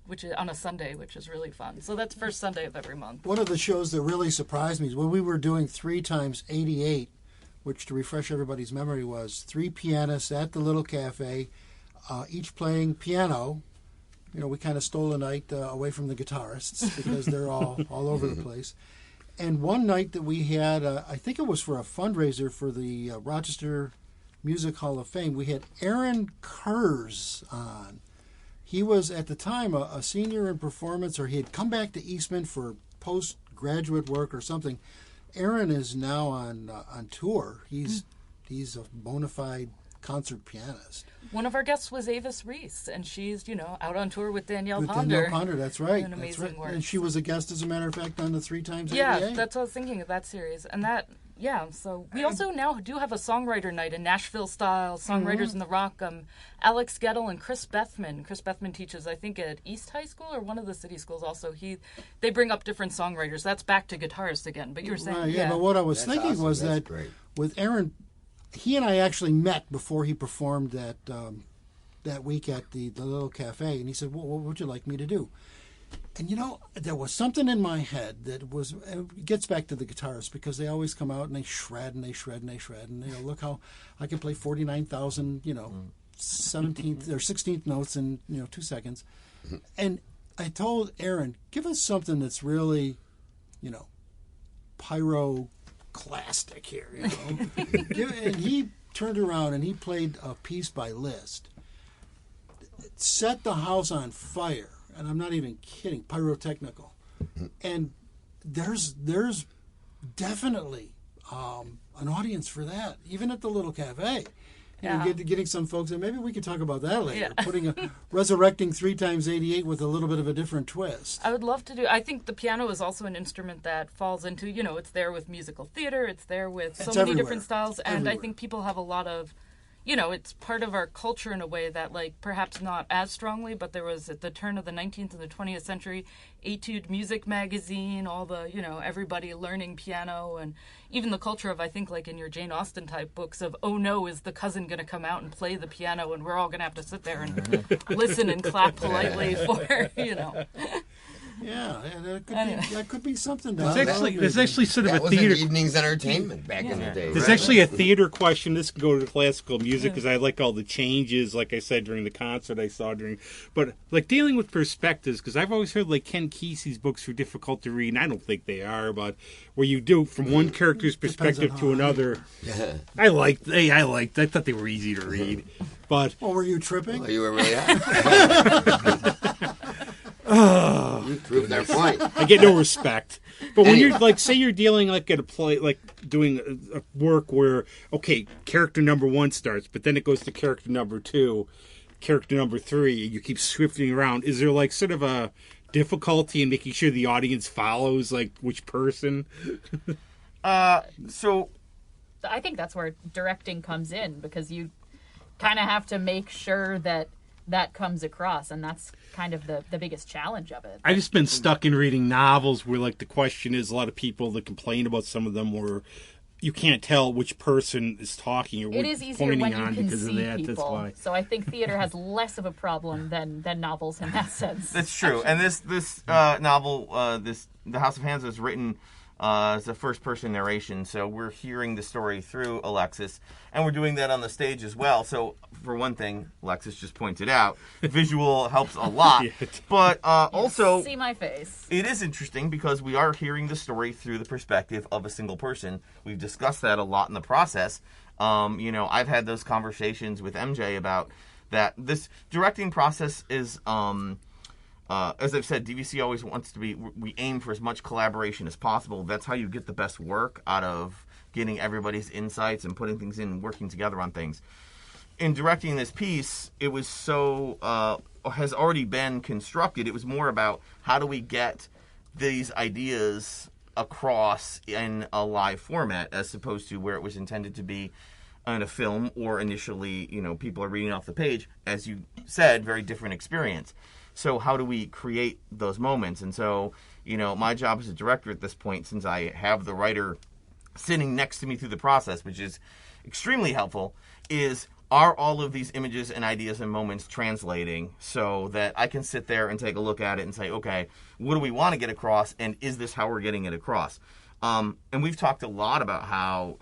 which is on a Sunday, which is really fun. So that's first Sunday of every month. One of the shows that really surprised me is when we were doing 3 times 88, which, to refresh everybody's memory, was 3 pianists at the Little Cafe, each playing piano. We kind of stole a night away from the guitarists because they're all over the place. And one night that we had, I think it was for a fundraiser for the Rochester Music Hall of Fame, we had Aaron Kurz on. He was, at the time, a senior in performance, or he had come back to Eastman for postgraduate work or something. Aaron is now on tour. He's a bona fide concert pianist. One of our guests was Avis Reese, and she's, out on tour with Danielle Ponder. Danielle Ponder, that's right. Doing amazing work. And she was a guest, as a matter of fact, on the 3 times 88. Yeah, that's what I was thinking of that series. And so we also now do have a songwriter night, a Nashville style, Songwriters in the Rock. Alex Gettle and Chris Bethman. Chris Bethman teaches, I think, at East High School or one of the city schools also. They bring up different songwriters. That's back to guitarists again. But you were saying, right, yeah. But what I was thinking awesome. was That's that great. with Aaron, he and I actually met before he performed that week at the Little Cafe, and he said, well, what would you like me to do? And there was something in my head that was, it gets back to the guitarists, because they always come out and they shred and they shred and they shred, and look how I can play 49,000 17th or 16th notes in 2 seconds. And I told Aaron, give us something that's really pyroclastic here, and he turned around and he played a piece by Liszt. It set the house on fire, and I'm not even kidding, pyrotechnical. And there's definitely an audience for that, even at the Little Cafe. Getting some folks, and maybe we could talk about that later. Yeah. Resurrecting 3 times 88 with a little bit of a different twist. I would love to do. I think the piano is also an instrument that falls into, it's there with musical theater, it's there with so many different styles, and I think people have a lot of, it's part of our culture in a way that, perhaps not as strongly, but there was at the turn of the 19th and the 20th century, Etude Music Magazine, all the, everybody learning piano, and even the culture of, I think, in your Jane Austen type books of, oh no, is the cousin going to come out and play the piano, and we're all going to have to sit there and listen and clap politely for, Yeah, that could be something. There's actually sort of That a was theater. an evening's entertainment back in the day. There's actually a theater question. This can go to classical music because I like all the changes, like I said, during the concert I saw but dealing with perspectives, because I've always heard Ken Kesey's books are difficult to read, and I don't think they are, but where you do from one character's perspective to another. I thought they were easy to read, but were you tripping? Oh, you were really hot. You proved their point. I get no respect. But when you're say you're dealing at a play, doing a work where character number 1 starts, but then it goes to character number 2, character number 3, you keep swifting around. Is there sort of a difficulty in making sure the audience follows which person? So I think that's where directing comes in, because you kind of have to make sure that comes across, and that's kind of the biggest challenge of it. I've just been stuck in reading novels where the question is, a lot of people that complain about some of them where you can't tell which person is talking or it is easier pointing when you on can because see of that. people. That's why. So I think theater has less of a problem than novels in that sense. That's true. And this novel, The House of Hands, was written as a first-person narration, so we're hearing the story through Alexis, and we're doing that on the stage as well. So, for one thing, Alexis just pointed out, visual helps a lot, but also... See my face. It is interesting because we are hearing the story through the perspective of a single person. We've discussed that a lot in the process. I've had those conversations with MJ about that. This directing process is... as I've said, DVC always wants to be, we aim for as much collaboration as possible. That's how you get the best work out of getting everybody's insights and putting things in and working together on things. In directing this piece, it was has already been constructed. It was more about how do we get these ideas across in a live format as opposed to where it was intended to be in a film or initially, people are reading off the page. As you said, very different experience. So how do we create those moments? And so, my job as a director at this point, since I have the writer sitting next to me through the process, which is extremely helpful, is are all of these images and ideas and moments translating so that I can sit there and take a look at it and say, okay, what do we want to get across, and is this how we're getting it across? And we've talked a lot about how,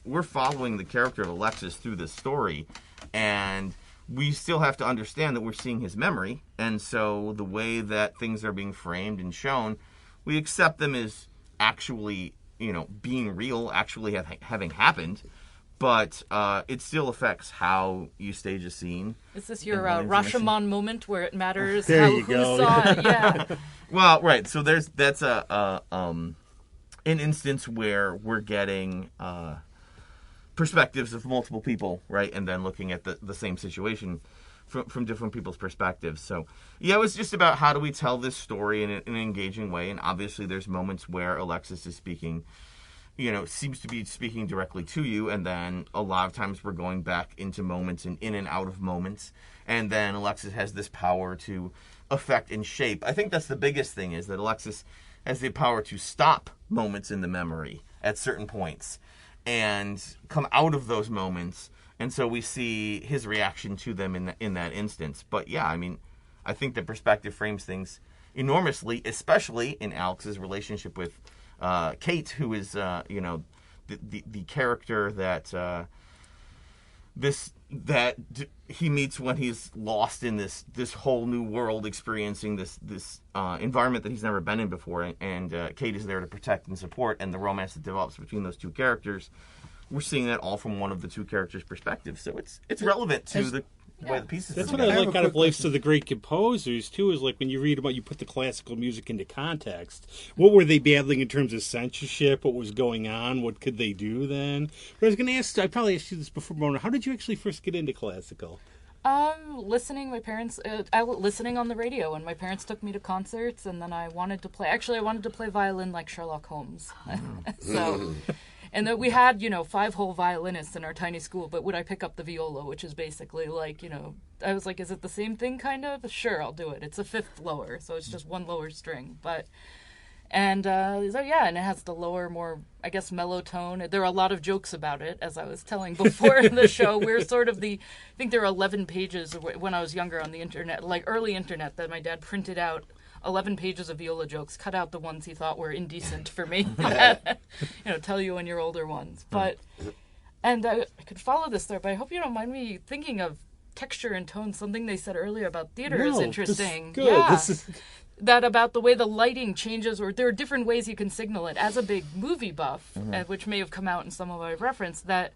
we're following the character of Alexis through this story, and we still have to understand that we're seeing his memory, and so the way that things are being framed and shown, we accept them as actually, being real, actually having happened. But it still affects how you stage a scene. Is this your Rashomon moment where it matters there who you go. saw it? Yeah. Well, right. So that's an instance where we're getting perspectives of multiple people, right, and then looking at the same situation from different people's perspectives. So yeah, it was just about how do we tell this story in an engaging way. And obviously, there's moments where Alexis is speaking. Seems to be speaking directly to you, and then a lot of times we're going back into moments and in and out of moments, and then Alexis has this power to affect and shape. I think that's the biggest thing, is that Alexis has the power to stop moments in the memory at certain points and come out of those moments, and so we see his reaction to them in that instance. But yeah, I think that perspective frames things enormously, especially in Alex's relationship with Kate, who is the character that he meets when he's lost in this whole new world, experiencing this environment that he's never been in before, and Kate is there to protect and support, and the romance that develops between those two characters, we're seeing that all from one of the two characters' perspectives. So it's relevant to the way the pieces. That's what I like out of Lives of the Great Composers too. Is like when you read about, you put the classical music into context. What were they battling in terms of censorship? What was going on? What could they do then? But I was going to ask. I probably asked you this before, Mona. How did you actually first get into classical? Listening. My parents. Listening on the radio, and my parents took me to concerts, and then I wanted to play. Actually, I wanted to play violin like Sherlock Holmes. So. And that we had, 5 whole violinists in our tiny school, but would I pick up the viola, which is basically like, I was like, is it the same thing, kind of? Sure, I'll do it. It's a 5th lower, so it's just 1 lower string. And it has the lower, more, I guess, mellow tone. There are a lot of jokes about it, as I was telling before in the show. We're sort of I think there are 11 pages when I was younger on the internet, like early internet, that my dad printed out 11 pages of viola jokes, cut out the ones he thought were indecent for me. Tell you when you're older ones. And I could follow this there, but I hope you don't mind me thinking of texture and tone. Something they said earlier about theater is interesting. This is good. Yeah. This is... That about the way the lighting changes, or there are different ways you can signal it. As a big movie buff, which may have come out in some of my reference, that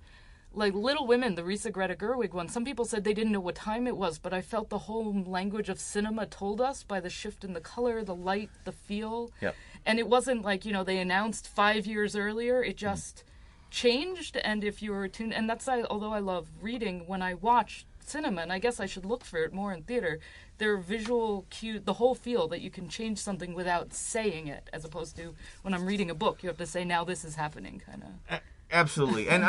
like Little Women, the Risa Greta Gerwig one, some people said they didn't know what time it was, but I felt the whole language of cinema told us by the shift in the color, the light, the feel. Yep. And it wasn't like, they announced 5 years earlier. It just changed, and if you were tuned... And that's, although I love reading, when I watch cinema, and I guess I should look for it more in theater, there are visual cues, the whole feel that you can change something without saying it, as opposed to when I'm reading a book, you have to say, now this is happening, kind of. Absolutely. And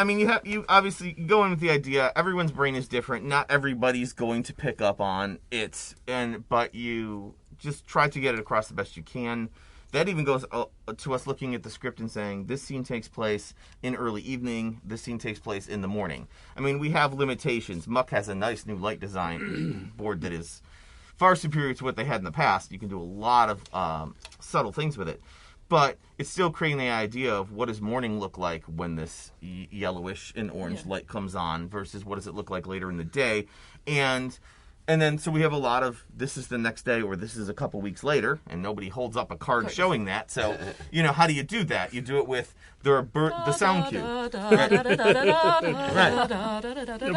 you obviously go in with the idea everyone's brain is different. Not everybody's going to pick up on it, but you just try to get it across the best you can. That even goes to us looking at the script and saying, this scene takes place in early evening, this scene takes place in the morning. We have limitations. Muck has a nice new light design board that is far superior to what they had in the past. You can do a lot of subtle things with it. But it's still creating the idea of what does morning look like when this yellowish and orange light comes on versus what does it look like later in the day. And And then, so we have a lot of, this is the next day or this is a couple weeks later, and nobody holds up a card showing that. So, how do you do that? You do it with the sound cue.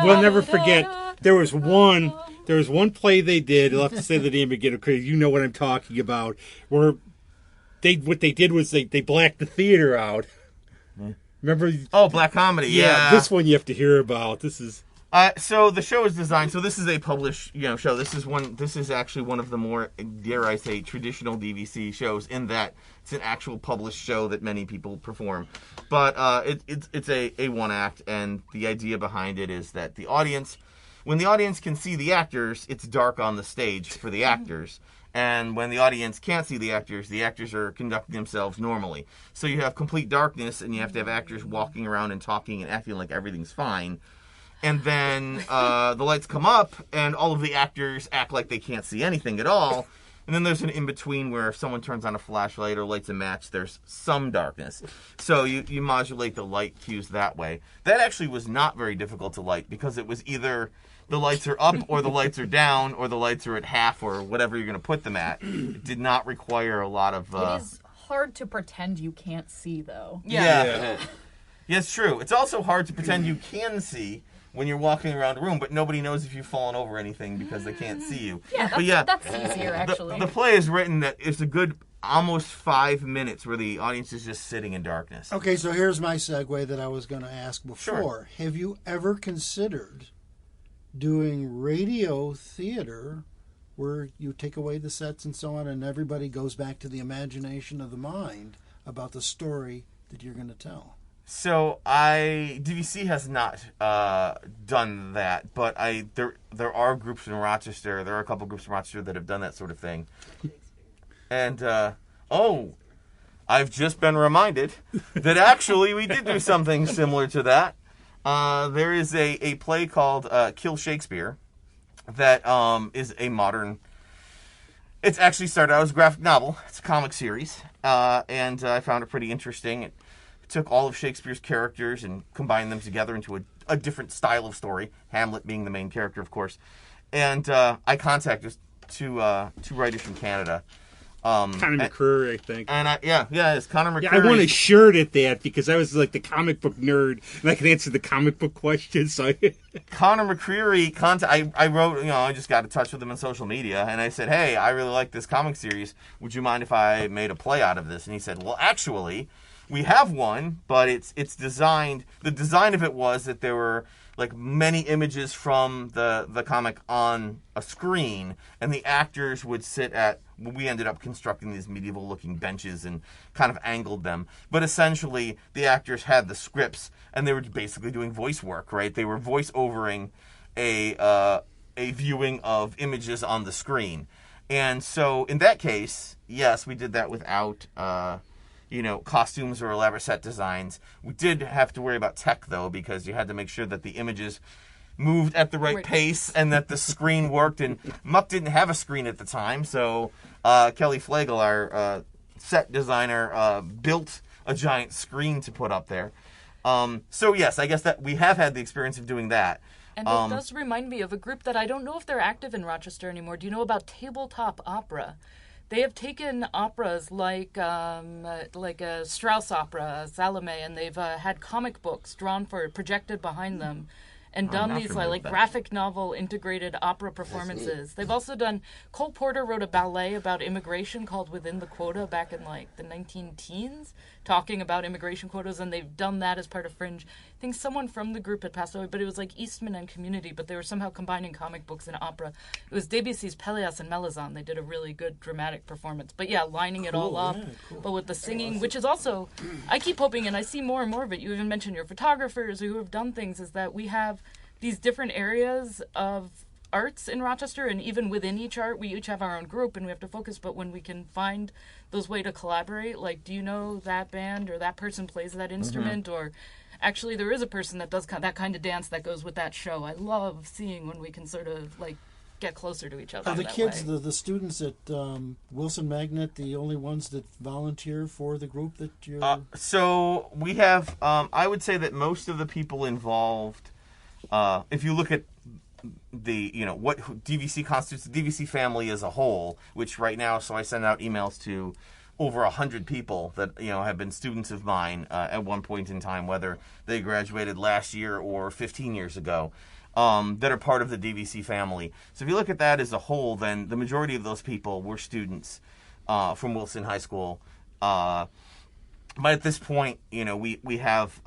We'll never forget, there was one play they did, I'll have to say the name again, because you know what I'm talking about, where what they did was they blacked the theater out. Remember? Oh, black comedy, yeah. This one you have to hear about. This is... So the show is designed. So this is a published, show. This is actually one of the more, dare I say, traditional DVC shows in that it's an actual published show that many people perform. But it's a one act, and the idea behind it is that when the audience can see the actors, it's dark on the stage for the actors. And when the audience can't see the actors are conducting themselves normally. So you have complete darkness, and you have to have actors walking around and talking and acting like everything's fine. And then the lights come up, and all of the actors act like they can't see anything at all. And then there's an in-between where if someone turns on a flashlight or lights a match, there's some darkness. So you modulate the light cues that way. That actually was not very difficult to light, because it was either the lights are up or the lights are down or the lights are at half or whatever you're going to put them at. It did not require a lot of... It is hard to pretend you can't see, though. Yeah, it's true. It's also hard to pretend you can see when you're walking around a room, but nobody knows if you've fallen over anything because they can't see you. That's easier, actually. The play is written that it's a good almost 5 minutes where the audience is just sitting in darkness. Okay, so here's my segue that I was going to ask before. Sure. Have you ever considered doing radio theater where you take away the sets and so on and everybody goes back to the imagination of the mind about the story that you're going to tell? So DVC has not done that, but there are groups in Rochester. There are a couple groups in Rochester that have done that sort of thing. And I've just been reminded that actually we did do something similar to that. There is a play called Kill Shakespeare that is a modern. It's actually started out as a graphic novel. It's a comic series, and I found it pretty interesting. It took all of Shakespeare's characters and combined them together into a different style of story, Hamlet being the main character, of course. And I contacted two writers from Canada. Conor McCreary, I think. And it's Conor McCreary. Yeah, I want a shirt at that because I was like the comic book nerd and I can answer the comic book questions. So Conor McCreary, I wrote, I just got in touch with him on social media and I said, hey, I really like this comic series. Would you mind if I made a play out of this? And he said, well, actually, we have one, but it's designed. The design of it was that there were like many images from the comic on a screen, and the actors would sit at. We ended up constructing these medieval-looking benches and kind of angled them. But essentially, the actors had the scripts, and they were basically doing voice work, right? They were voice-overing a viewing of images on the screen. And so, in that case, yes, we did that without, costumes or elaborate set designs. We did have to worry about tech, though, because you had to make sure that the images moved at the right pace and that the screen worked. And Muck didn't have a screen at the time, so Kelly Flagel, our set designer, built a giant screen to put up there. So yes, I guess that we have had the experience of doing that. And it does remind me of a group that I don't know if they're active in Rochester anymore. Do you know about Tabletop Opera? They have taken operas like a Strauss opera, Salome, and they've had comic books drawn for projected behind them. And done these like graphic novel integrated opera performances. They've also done. Cole Porter wrote a ballet about immigration called Within the Quota back in like the 19-teens, talking about immigration quotas, and they've done that as part of Fringe. I think someone from the group had passed away, but it was like Eastman and Community, but they were somehow combining comic books and opera. It was DVC's Peleas and Melisande. They did a really good dramatic performance. But yeah, lining it all up, but with the singing, which is also, I keep hoping, and I see more and more of it. You even mentioned your photographers who have done things, is that we have these different areas of arts in Rochester, and even within each art, we each have our own group, and we have to focus. But when we can find those ways to collaborate, like, do you know that band or that person plays that instrument, or actually there is a person that does that kind of dance that goes with that show. I love seeing when we can sort of like get closer to each other. Are the kids, the students at Wilson Magnet, the only ones that volunteer for the group that you're? So we have. I would say that most of the people involved. If you look at what DVC constitutes the DVC family as a whole, which right now, so I send out emails to over 100 people that have been students of mine at one point in time, whether they graduated last year or 15 years ago, that are part of the DVC family. So if you look at that as a whole, then the majority of those people were students from Wilson High School. But at this point, we have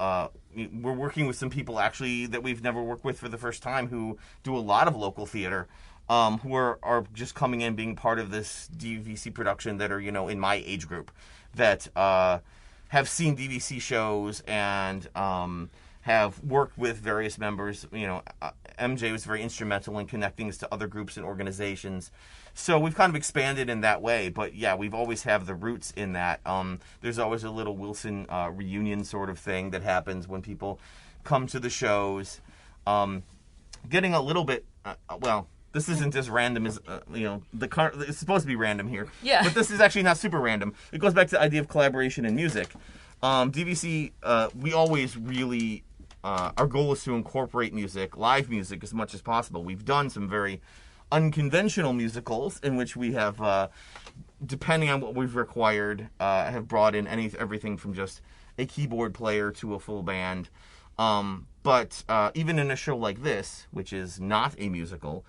we're working with some people actually that we've never worked with for the first time who do a lot of local theater, who are just coming in being part of this DVC production that are in my age group that have seen DVC shows and have worked with various members. MJ was very instrumental in connecting us to other groups and organizations. So we've kind of expanded in that way, but yeah, we've always have the roots in that. There's always a little Wilson reunion sort of thing that happens when people come to the shows. Getting a little bit, this isn't as random as, it's supposed to be random here. Yeah. But this is actually not super random. It goes back to the idea of collaboration in music. DVC, we always really, our goal is to incorporate music, live music, as much as possible. We've done some very unconventional musicals in which we have, depending on what we've required, have brought in everything from just a keyboard player to a full band. But even in a show like this, which is not a musical,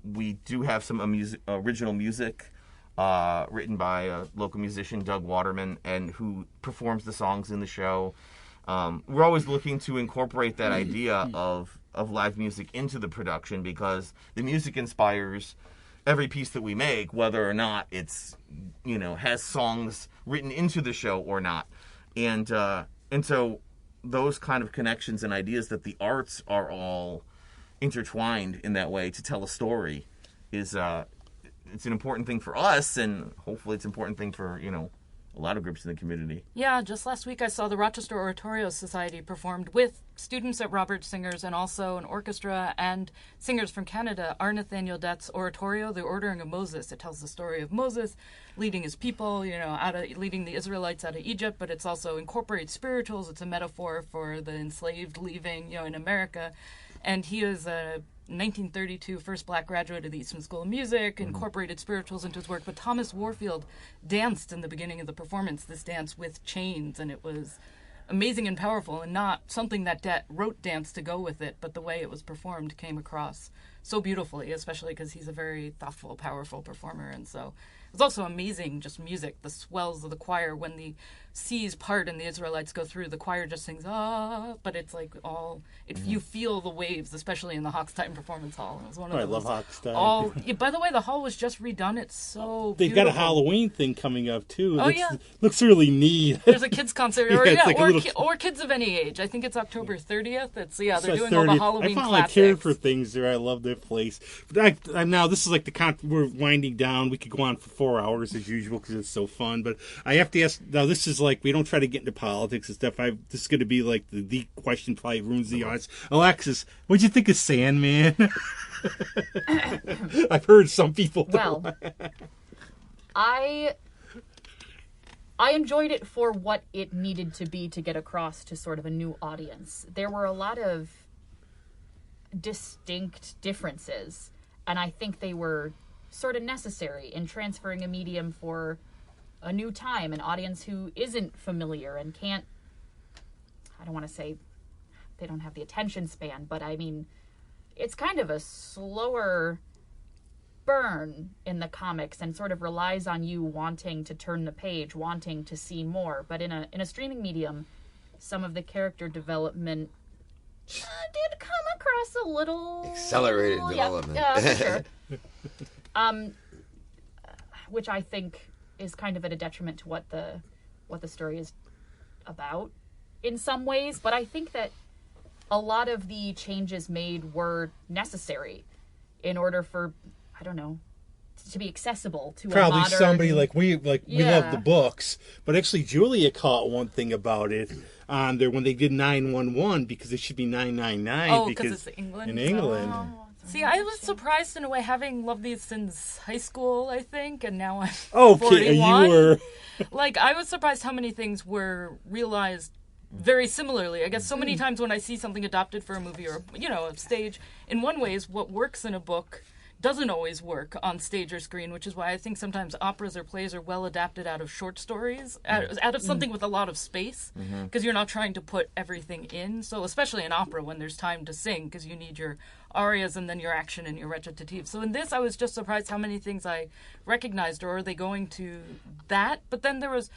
we do have some original music written by a local musician, Doug Waterman, and who performs the songs in the show. We're always looking to incorporate that idea of live music into the production because the music inspires every piece that we make, whether or not it's has songs written into the show or not. And so those kind of connections and ideas that the arts are all intertwined in that way to tell a story is it's an important thing for us, and hopefully it's an important thing for a lot of groups in the community. Yeah, just last week I saw the Rochester Oratorio Society performed with students at Robert Singers and also an orchestra and singers from Canada. R. Nathaniel Dett's Oratorio, The Ordering of Moses. It tells the story of Moses leading his people, leading the Israelites out of Egypt, but it's also incorporates spirituals. It's a metaphor for the enslaved leaving, in America. And he is a 1932 first black graduate of the Eastman School of Music, incorporated spirituals into his work. But Thomas Warfield danced in the beginning of the performance, this dance with chains, and it was amazing and powerful, and not something that Dett wrote dance to go with it, but the way it was performed came across so beautifully, especially because he's a very thoughtful, powerful performer. And so it's also amazing, just music, the swells of the choir when the seas part and the Israelites go through, the choir just sings, ah, but it's like you feel the waves, especially in the Hochstein Performance Hall. It was one of I love Hochstein. By the way, the hall was just redone. It's so They've beautiful. got a Halloween thing coming up, too. Oh, Looks really neat. There's a kids concert, or kids of any age. I think it's October 30th. They're doing all the Halloween I found classics. I cared for things there. I love their place. But now this is like we're winding down. We could go on for 4 hours as usual because it's so fun. But I have to ask, now this is like, we don't try to get into politics and stuff. This is going to be like the question probably ruins the odds. Alexis, what'd you think of Sandman? I've heard some people don't. Well, I enjoyed it for what it needed to be to get across to sort of a new audience. There were a lot of distinct differences, and I think they were sort of necessary in transferring a medium for a new time, an audience who isn't familiar and can't, I don't want to say they don't have the attention span, but I mean, it's kind of a slower burn in the comics and sort of relies on you wanting to turn the page, wanting to see more. But in a streaming medium, some of the character development did come across a little accelerated development. Yeah, for sure. Which I think is kind of at a detriment to what the story is about in some ways. But I think that a lot of the changes made were necessary in order for, I don't know, to be accessible to probably a modern... somebody we love the books, but actually Julia caught one thing about it on there when they did 911 because it should be 999. Oh, because it's England. In England. Oh, See, I was surprised in a way, having loved these since high school, I think, and now I'm Okay, 41. you were... I was surprised how many things were realized very similarly. I guess so many times when I see something adopted for a movie or, a stage, in one ways, what works in a book doesn't always work on stage or screen, which is why I think sometimes operas or plays are well adapted out of short stories, out of something with a lot of space, because you're not trying to put everything in. So especially in opera when there's time to sing, because you need your arias and then your action and your recitative. So in this, I was just surprised how many things I recognized, or are they going to that? But then there was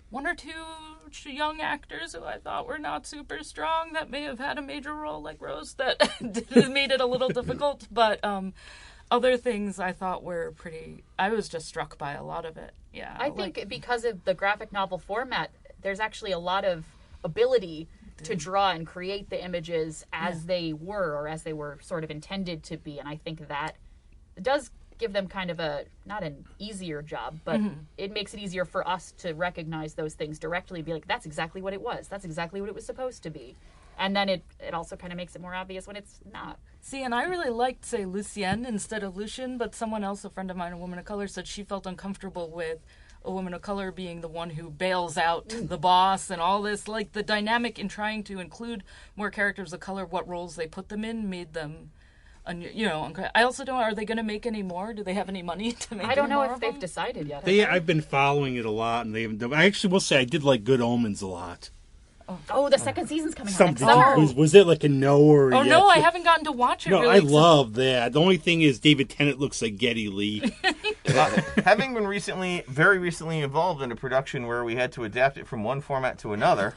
one or two young actors who I thought were not super strong that may have had a major role, like Rose, that made it a little difficult. But other things I thought were I was just struck by a lot of it. Yeah. I think because of the graphic novel format, there's actually a lot of ability to draw and create the images as they were, or as they were sort of intended to be. And I think that does give them kind of not an easier job, but it makes it easier for us to recognize those things directly, be like, that's exactly what it was. That's exactly what it was supposed to be. And then it also kind of makes it more obvious when it's not. See, and I really liked, say, Lucienne instead of Lucien, but someone else, a friend of mine, a woman of color, said she felt uncomfortable with a woman of color being the one who bails out the boss and all this. Like, the dynamic in trying to include more characters of color, what roles they put them in, made them, I also don't, are they going to make any more? Do they have any money to make I don't know more if they've decided yet. I've been following it a lot, and they haven't. I actually will say I did like Good Omens a lot. Oh, the second season's coming out next Did summer. was it like a no or Oh, yes? no, I haven't gotten to watch it. No, really. I love that. The only thing is David Tennant looks like Geddy Lee. Having been very recently involved in a production where we had to adapt it from one format to another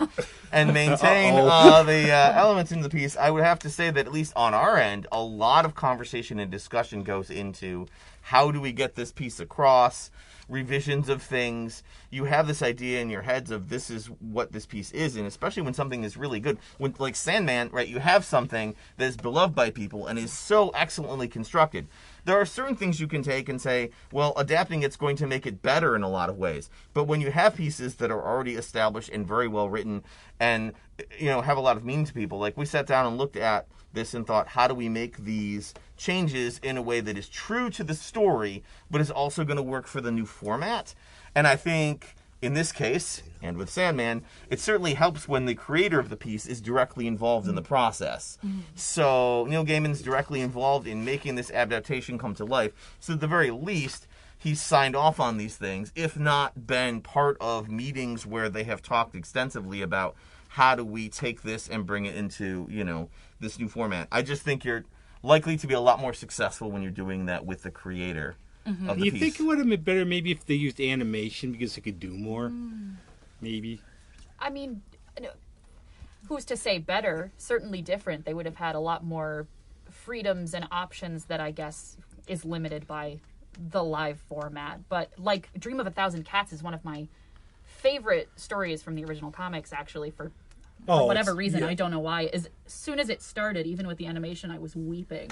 and maintain the elements in the piece, I would have to say that at least on our end, a lot of conversation and discussion goes into how do we get this piece across, revisions of things. You have this idea in your heads of this is what this piece is, and especially when something is really good. When, like Sandman, right, you have something that is beloved by people and is so excellently constructed. There are certain things you can take and say, well, adapting it's going to make it better in a lot of ways. But when you have pieces that are already established and very well written and, have a lot of meaning to people, like we sat down and looked at this and thought, how do we make these changes in a way that is true to the story, but is also going to work for the new format? And I think in this case, and with Sandman, it certainly helps when the creator of the piece is directly involved in the process. So Neil Gaiman's directly involved in making this adaptation come to life. So at the very least, he's signed off on these things, if not been part of meetings where they have talked extensively about how do we take this and bring it into, this new format. I just think you're likely to be a lot more successful when you're doing that with the creator of the You piece. think it would have been better maybe if they used animation because it could do more? Maybe. I mean, who's to say better? Certainly different. They would have had a lot more freedoms and options that I guess is limited by the live format. But like Dream of a Thousand Cats is one of my favorite stories from the original comics, actually, for whatever reason. I don't know why. As soon as it started, even with the animation, I was weeping.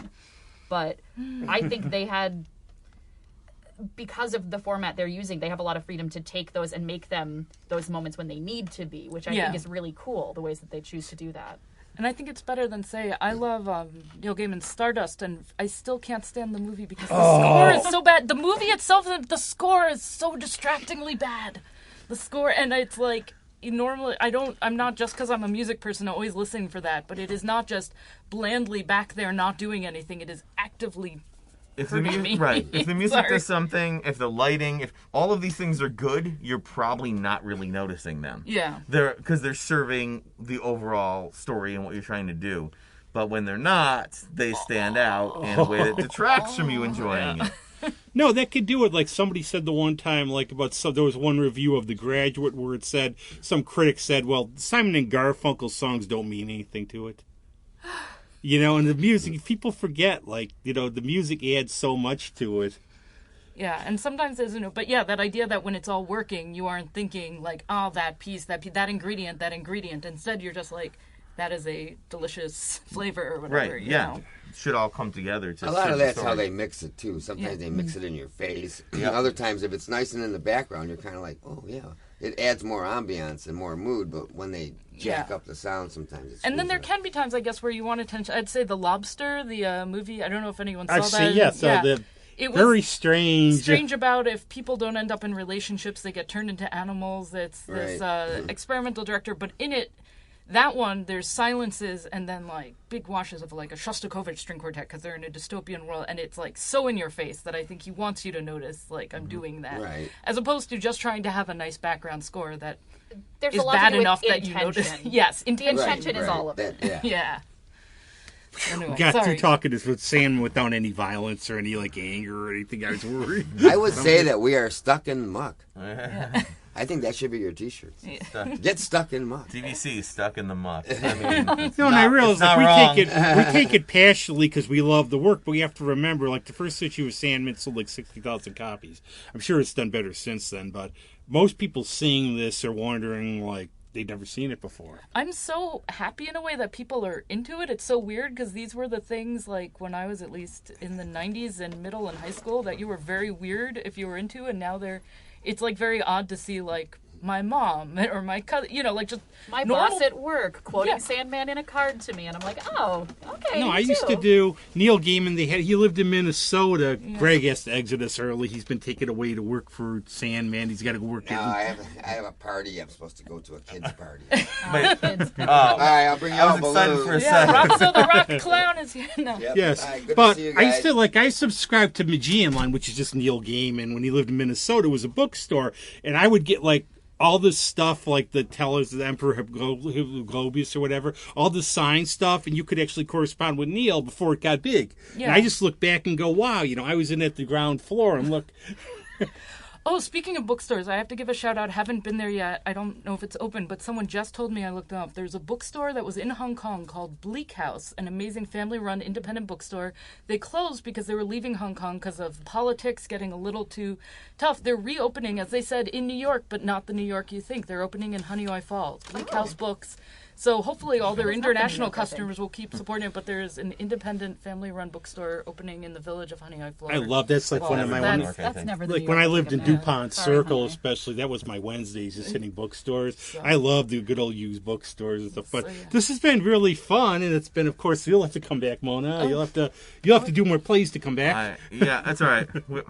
But I think they had, because of the format they're using, they have a lot of freedom to take those and make them those moments when they need to be, which I think is really cool, the ways that they choose to do that. And I think it's better than, say, I love Neil Gaiman's Stardust, and I still can't stand the movie because the score is so bad. The movie itself, the score is so distractingly bad. The score, and it's like, normally, I'm not just because I'm a music person always listening for that, but it is not just blandly back there not doing anything. It is actively hurting me. Right. If the music Sorry. does something, if the lighting, if all of these things are good, you're probably not really noticing them. Yeah. Because they're serving the overall story and what you're trying to do. But when they're not, they stand out in a way that detracts from you enjoying it. No, that could do it. Like somebody said the one time, there was one review of The Graduate where it said, some critic said, well, Simon and Garfunkel's songs don't mean anything to it. And the music, people forget, the music adds so much to it. Yeah, and sometimes there's, but yeah, that idea that when it's all working, you aren't thinking that piece, that ingredient. Instead, you're just like, that is a delicious flavor or whatever. Right, you yeah. know. It should all come together to A lot serve of the that's story. how they mix it, too. Sometimes they mix it in your face. Other times, if it's nice and in the background, you're kind of like, oh, yeah. It adds more ambiance and more mood, but when they jack up the sound, sometimes it's... And then there can be times, I guess, where you want attention. I'd say The Lobster, the movie, I don't know if anyone saw I've that. seen, yes. It was very strange. Strange about if people don't end up in relationships, they get turned into animals. It's this experimental director, but in it, That one, there's silences and then like big washes of like a Shostakovich string quartet because they're in a dystopian world, and it's like so in your face that I think he wants you to notice like I'm doing that, Right. as opposed to just trying to have a nice background score that There's is a lot bad to do with enough that you intention. notice. Yes, The intention is Right. all of it. That- yeah. Yeah. Anyway, Got sorry. through talking this with Sam without any violence or any like anger or anything. I was worried. I would say that we are stuck in muck. I think that should be your T-shirts. Get stuck in muck. DVC stuck in the muck. I mean, No, and I realize not like, we wrong. take it passionately because we love the work, but we have to remember like the first issue of Sandman sold like 60,000 copies. I'm sure it's done better since then, but most people seeing this are wondering like they'd never seen it before. I'm so happy in a way that people are into it. It's so weird because these were the things like when I was at least in the 90s and middle and high school that you were very weird if you were into, and now it's like very odd to see like my mom or my cousin, like just My normal- boss at work quoting Yeah. Sandman in a card to me, and I'm like, oh, okay. No, me I used too. to do Neil Gaiman. He lived in Minnesota. Greg has to exit us early. He's been taken away to work for Sandman. He's got to go work. No, I have a party. I'm supposed to go to a kid's party. But, Kids. All right, I'll bring you I all was excited balloons. for a Yeah, second. Rob, so the rock clown is here now. Yep. Yes, All right, good to but see you I guys. used to I subscribed to Magean Line, which is just Neil Gaiman. When he lived in Minnesota, it was a bookstore, and I would get like all this stuff, like the Tellers of the Emperor Globius or whatever, all the signed stuff, and you could actually correspond with Neil before it got big. And Yeah. I just look back and go, wow, I was in at the ground floor, and look. Oh, speaking of bookstores, I have to give a shout out. Haven't been there yet. I don't know if it's open, but someone just told me I looked up. There's a bookstore that was in Hong Kong called Bleak House, an amazing family-run independent bookstore. They closed because they were leaving Hong Kong because of politics getting a little too tough. They're reopening, as they said, in New York, but not the New York you think. They're opening in Honeoye Falls. Bleak House Books. So hopefully all their international customers will keep supporting it, but there's an independent family-run bookstore opening in the village of Honeoye Falls. I love that's like one of my That's- That's never the like New when York I lived in thing. DuPont Sorry, Circle, honey. especially, that was my Wednesdays, just hitting bookstores. I love the good old used bookstores and stuff. But So, yeah. this has been really fun, and it's been, of course, you'll have to come back, Mona. You'll have to do more plays to come back. Yeah, that's all right. We're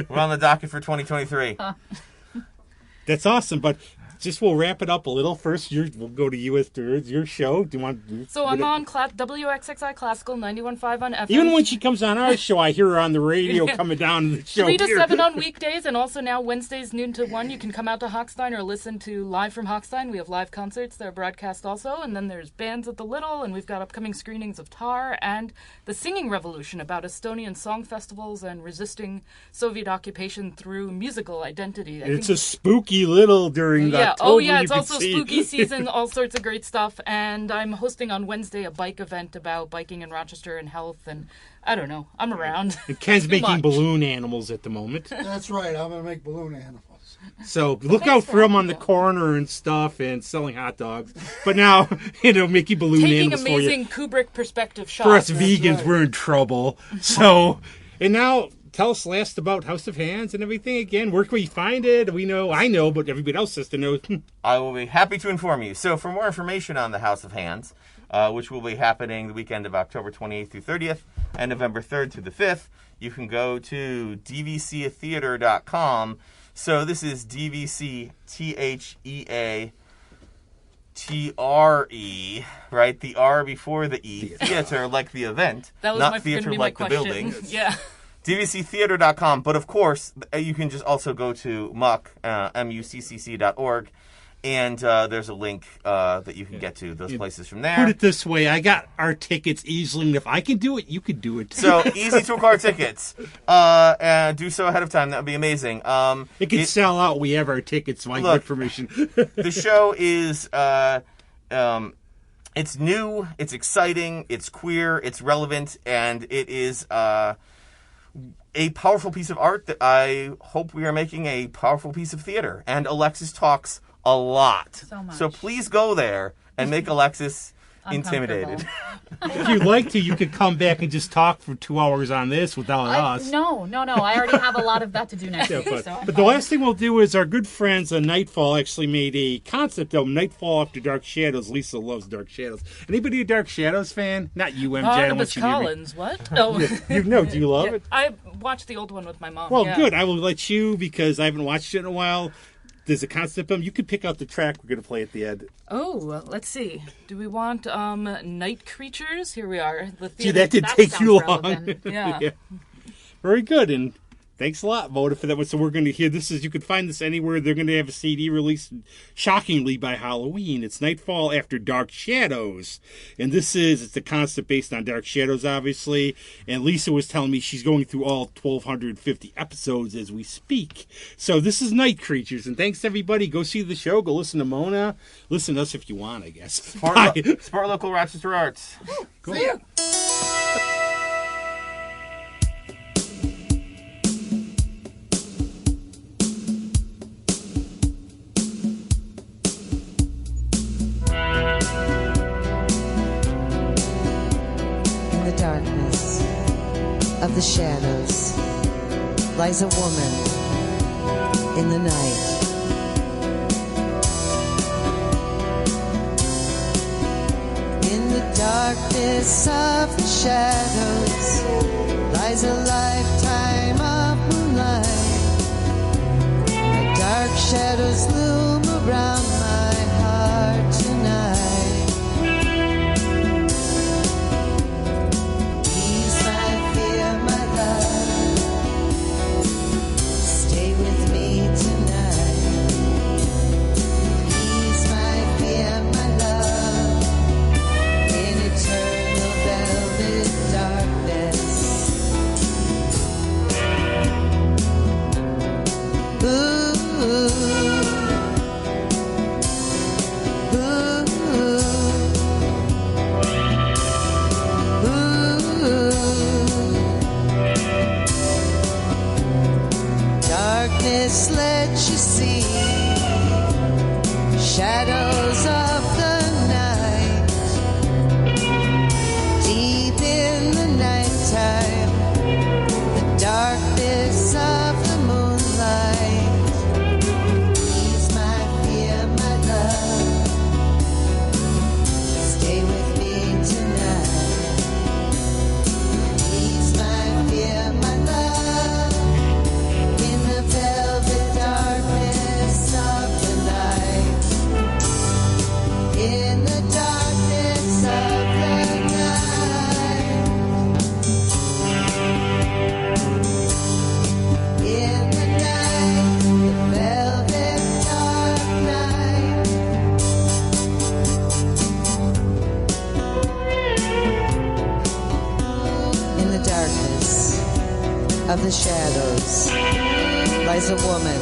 on the docket for 2023. That's awesome. But just we'll wrap it up a little. First, we'll go to you as your show. Do you want? So I'm on WXXI Classical 91.5 on FM. Even when she comes on our show, I hear her on the radio coming down to the show. 3 to here. 7 on weekdays, and also now Wednesdays noon to 1. You can come out to Hochstein or listen to Live from Hochstein. We have live concerts that are broadcast also, and then there's bands at the Little, and we've got upcoming screenings of Tar and The Singing Revolution about Estonian song festivals and resisting Soviet occupation through musical identity. I It's think- a spooky little during yeah. October. Oh, yeah. you It's can also see. spooky season. All sorts of great stuff. And I'm hosting on Wednesday a bike event about biking in Rochester and health. And I don't know. I'm around. And Ken's Too making much. balloon animals at the moment. That's right. I'm going to make balloon animals. So look out for him on the corner and stuff and selling hot dogs. But now, making balloon Taking animals for you. amazing Kubrick perspective shots. For us vegans, right. we're in trouble. So, and now tell us last about House of Hands and everything again. Where can we find it? I know, but everybody else has to know. I will be happy to inform you. So for more information on the House of Hands, which will be happening the weekend of October 28th through 30th and November 3rd through the 5th, you can go to dvctheater.com. So this is DVC THEATRE, right? The R before the E. Theater like the event, That was not gonna theater be my like the question. building. Yeah. DVCtheater.com, but of course, you can just also go to muck, muccc.org, and there's a link that you can get to those places from there. Put it this way, I got our tickets easily, and if I can do it, you could do it. So, easy to acquire tickets. Do so ahead of time. That would be amazing. It can sell out. We have our tickets. My Look. information. The show is... it's new, it's exciting, it's queer, it's relevant, and it is... a powerful piece of art that I hope we are making a powerful piece of theater. And Alexis talks a lot. So much. So please go there and make Alexis intimidated. If you'd like to, you could come back and just talk for 2 hours on this without us. No. I already have a lot of that to do next Yeah, week. but so I'm the fine. last thing we'll do is our good friends on Nightfall actually made a concept album, Nightfall After Dark Shadows. Lisa loves Dark Shadows. Anybody a Dark Shadows fan? Not you, MJ. I don't Barnabas want you to be- Collins. What? No. Do you love it? I watched the old one with my mom. Well, yeah. good. I will let you, because I haven't watched it in a while. there's a concept film. You could pick out the track we're going to play at the end. Oh, let's see. Do we want Night Creatures? Here we are. The Gee, that did take you long. relevant. Yeah. Very good, and thanks a lot, Mona, for that one. So we're going to hear this. You can find this anywhere. They're going to have a CD released, shockingly, by Halloween. It's Nightfall After Dark Shadows. And it's a concept based on Dark Shadows, obviously. And Lisa was telling me she's going through all 1,250 episodes as we speak. So this is Night Creatures. And thanks, everybody. Go see the show. Go listen to Mona. Listen to us if you want, I guess. Support local Rochester arts. Cool. See ya. Darkness of the shadows lies a woman in the night. In the darkness of the shadows lies a lifetime of moonlight. The dark shadows loom around my heart tonight. Let you see shadows of the night, deep in the nighttime, the darkness of the moonlight. Ease my fear, my love, stay with me tonight. Ease my fear, my love, in the velvet darkness of the night. In the darkness of the night. In the night, the velvet dark night. In the darkness of the shadows lies a woman